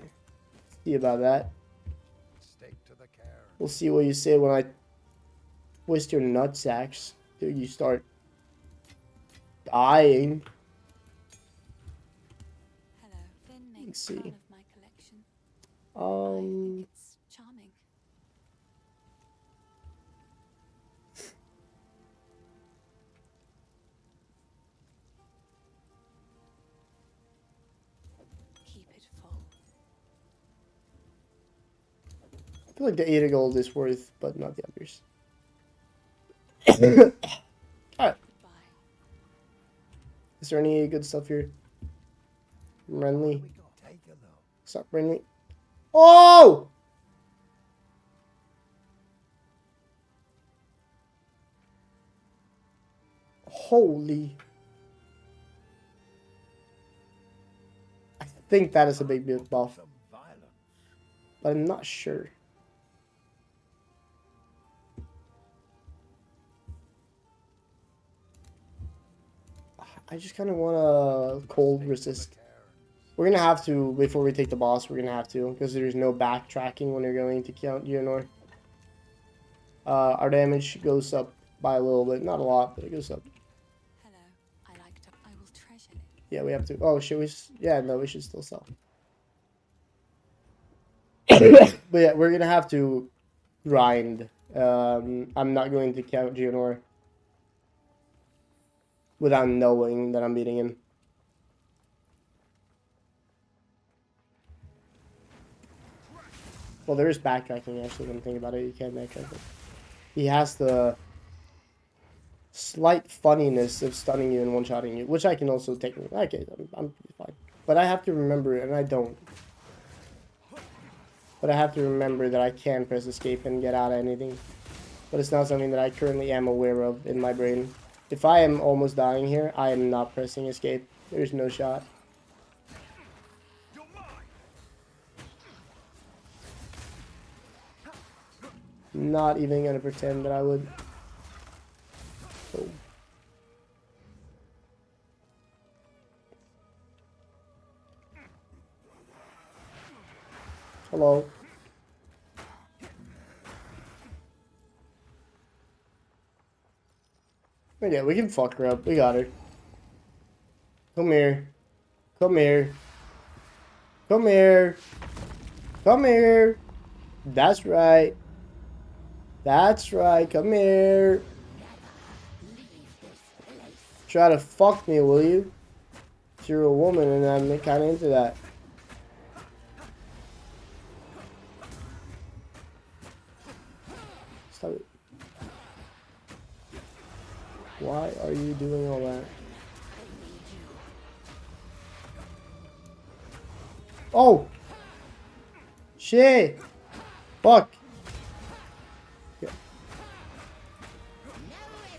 See about that. Stick to the care. We'll see what you say when I twist your nutsacks. Dude, you start dying. Hello. Finn Let's makes see. fun of my collection. I think it's charming. Keep it full. I feel like the 8 of gold is worth, but not the others. Alright. Goodbye. Is there any good stuff here? Renly. We got. Take a look. What's up, Renly? Oh! Holy. I think that is a big buff, Some violence. but I'm not sure. I just kind of want to cold resist. We're going to have to, before we take the boss, we're going to have to, because there's no backtracking when you're going to Count Geonor. Our damage goes up by a little bit. Not a lot, but it goes up. Hello. I will treasure it. Yeah, we have to. Oh, should we? Yeah, no, we should still sell. But yeah, we're going to have to grind. I'm not going to Count Geonor without knowing that I'm beating him. Well, there is backtracking, actually, when you think about it. You can backtrack it. He has the slight funniness of stunning you and one-shotting you, which I can also take. Okay, I'm fine. But I have to remember, and I don't. But I have to remember that I can press escape and get out of anything. But it's not something that I currently am aware of in my brain. If I am almost dying here, I am not pressing escape. There's no shot. Not even gonna pretend that I would. Oh. Hello. Yeah, we can fuck her up. We got her. Come here. Come here. Come here. Come here. That's right. That's right. Come here. Try to fuck me, will you? You're a woman and I'm kind of into that. Stop it. Why are you doing all that? Oh! Shit! Fuck! Yeah.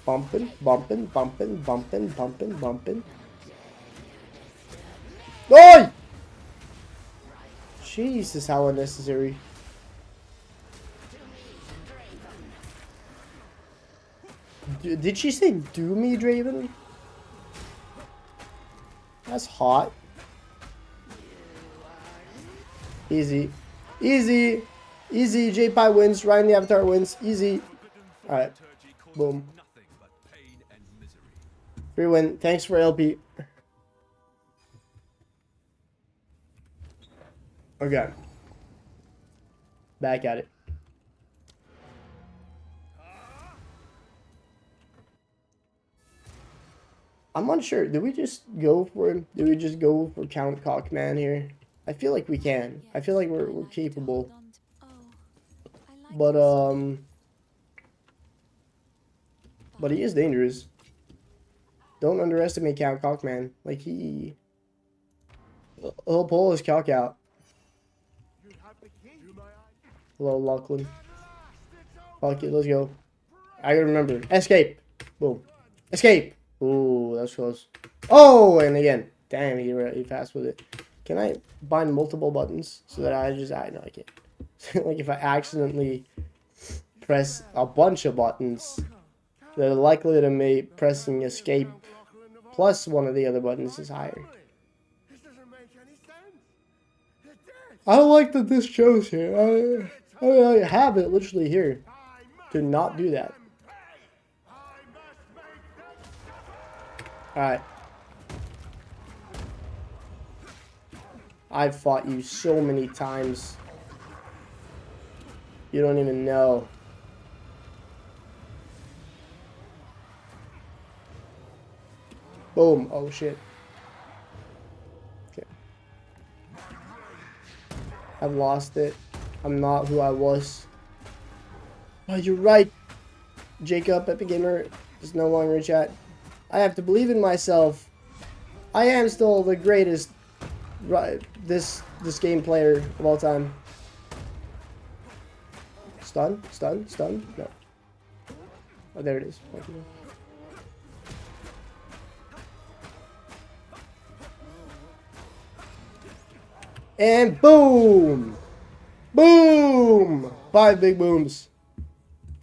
Bumping, bumping, bumping, bumping, bumping, bumping. Oi! Jesus, how unnecessary. Did she say do me, Draven? That's hot. Easy. Easy. Easy. J-Pie wins. Ryan the Avatar wins. Easy. Alright. Boom. 3-win. Thanks for LP. Okay. Back at it. I'm unsure. Do we just go for him? Do we just go for Count Cockman here? I feel like we can. I feel like we're capable. But he is dangerous. Don't underestimate Count Cockman. Like he'll pull his cock out. Hello, Lachlan. Fuck it, let's go. I gotta remember. Escape. Boom. Escape. Ooh, that's close. Oh, and again. Damn, he fast with it. Can I bind multiple buttons so that no, I can't. Like if I accidentally press a bunch of buttons, the likelihood of me pressing escape plus one of the other buttons is higher. I don't like that this shows here. I have it literally here to not do that. Alright. I've fought you so many times. You don't even know. Boom. Oh shit. Okay. I've lost it. I'm not who I was. Oh, you're right. Jacob, Epic Gamer, is no longer in chat. I have to believe in myself. I am still the greatest this game player of all time. Stun? Stun? Stun? No. Oh, there it is. And boom! Boom! 5 big booms.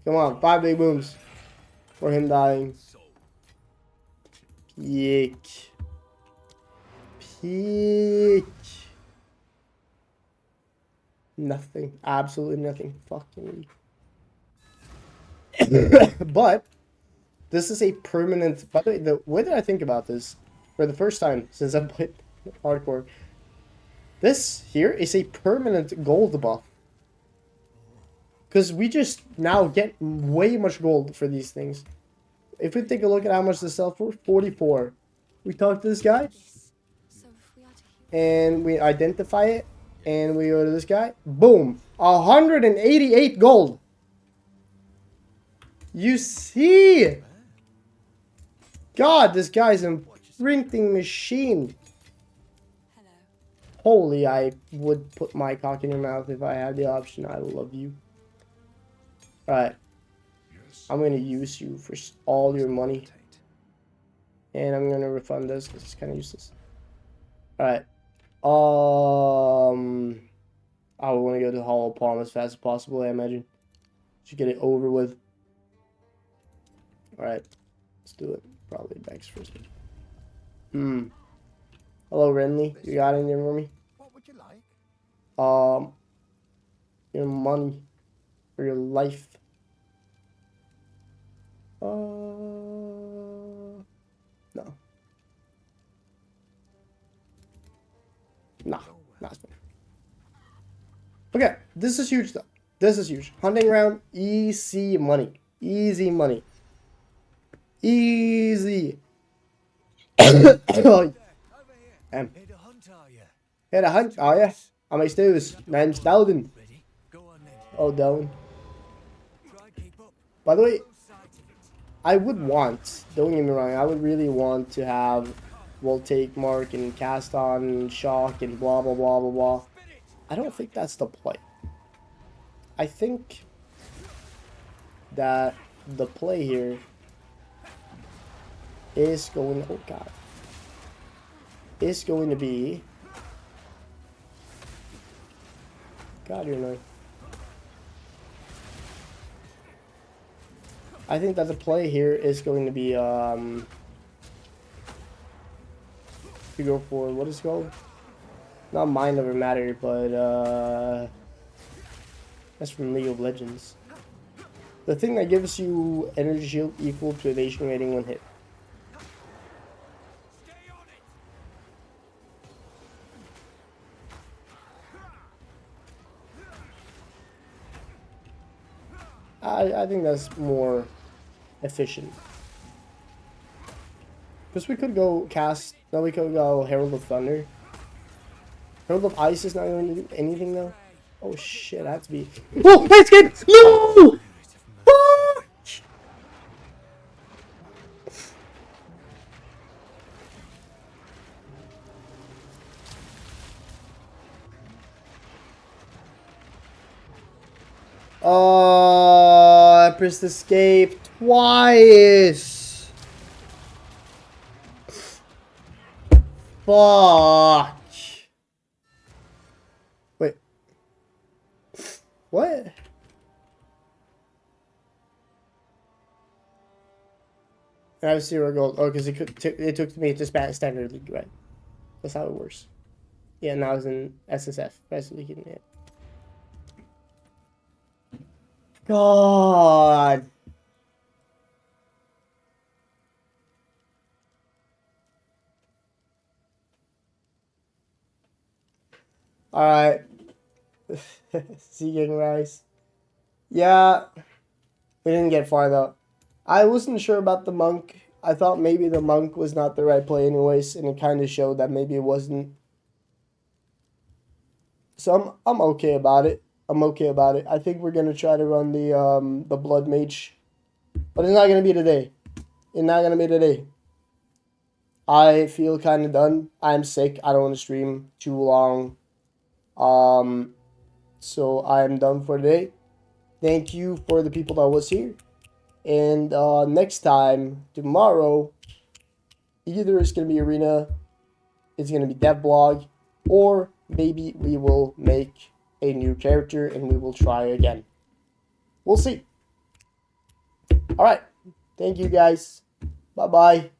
Come on, 5 big booms. For him dying. Peak. Peak. Nothing. Absolutely nothing. Fucking. But this is a permanent. By the way that I think about this, for the first time since I've played hardcore, this here is a permanent gold buff. Because we just now get way much gold for these things. If we take a look at how much they sell for, 44. We talk to this guy, and we identify it, and we go to this guy. Boom! 188 gold! You see? God, this guy's a printing machine. Holy, I would put my cock in your mouth if I had the option. I love you. Alright. I'm going to use you for all your money. And I'm going to refund this because it's kind of useless. Alright. I want to go to Hollow Palm as fast as possible, I imagine. Should get it over with. Alright. Let's do it. Probably Bex first. Hello, Renly. You got anything for me? What would you like? Your money. Or your life. No. Nah, not fun. Okay, this is huge though. This is huge. Hunting round, easy money. Easy money. Easy. Over here. Here to hunt, are you? Here to hunt, are you? I'm a stews. Name's Dowden. Ready? Go on then. Oh, Dowden. Try keep up. By the way, I would want, don't get me wrong, I would really want to have will take mark and cast on and shock and blah blah blah blah blah. I don't think that's the play. I think that the play here is going, oh god, is going to be, god, you're annoying. I think that the play here is going to be, to go for, what is it called? Not Mind Over Matter, but, that's from League of Legends. The thing that gives you energy shield equal to evasion rating when hit. I think that's more efficient. Because we could go cast, no, we could go Herald of Thunder. Herald of Ice is not going to do anything though. Oh shit, I have to be. Oh, that's good! No! Fuck! Oh, I pressed escape twice. Fuck. Wait. What? I have 0 gold. Oh, because it took me to standard league, right? That's how it works. Yeah, now it's in SSF. Basically, yeah. God. Alright. Seeking Rice. Yeah. We didn't get far though. I wasn't sure about the monk. I thought maybe the monk was not the right play anyways, and it kind of showed that maybe it wasn't. So I'm okay about it. I'm okay about it. I think we're gonna try to run the blood mage, but it's not gonna be today. It's not gonna be today. I feel kind of done. I'm sick. I don't want to stream too long. So I'm done for today. Thank you for the people that was here. And next time, tomorrow, either it's going to be Arena, it's going to be Devblog, or maybe we will make a new character and we will try again. We'll see. Alright. Thank you guys. Bye-bye.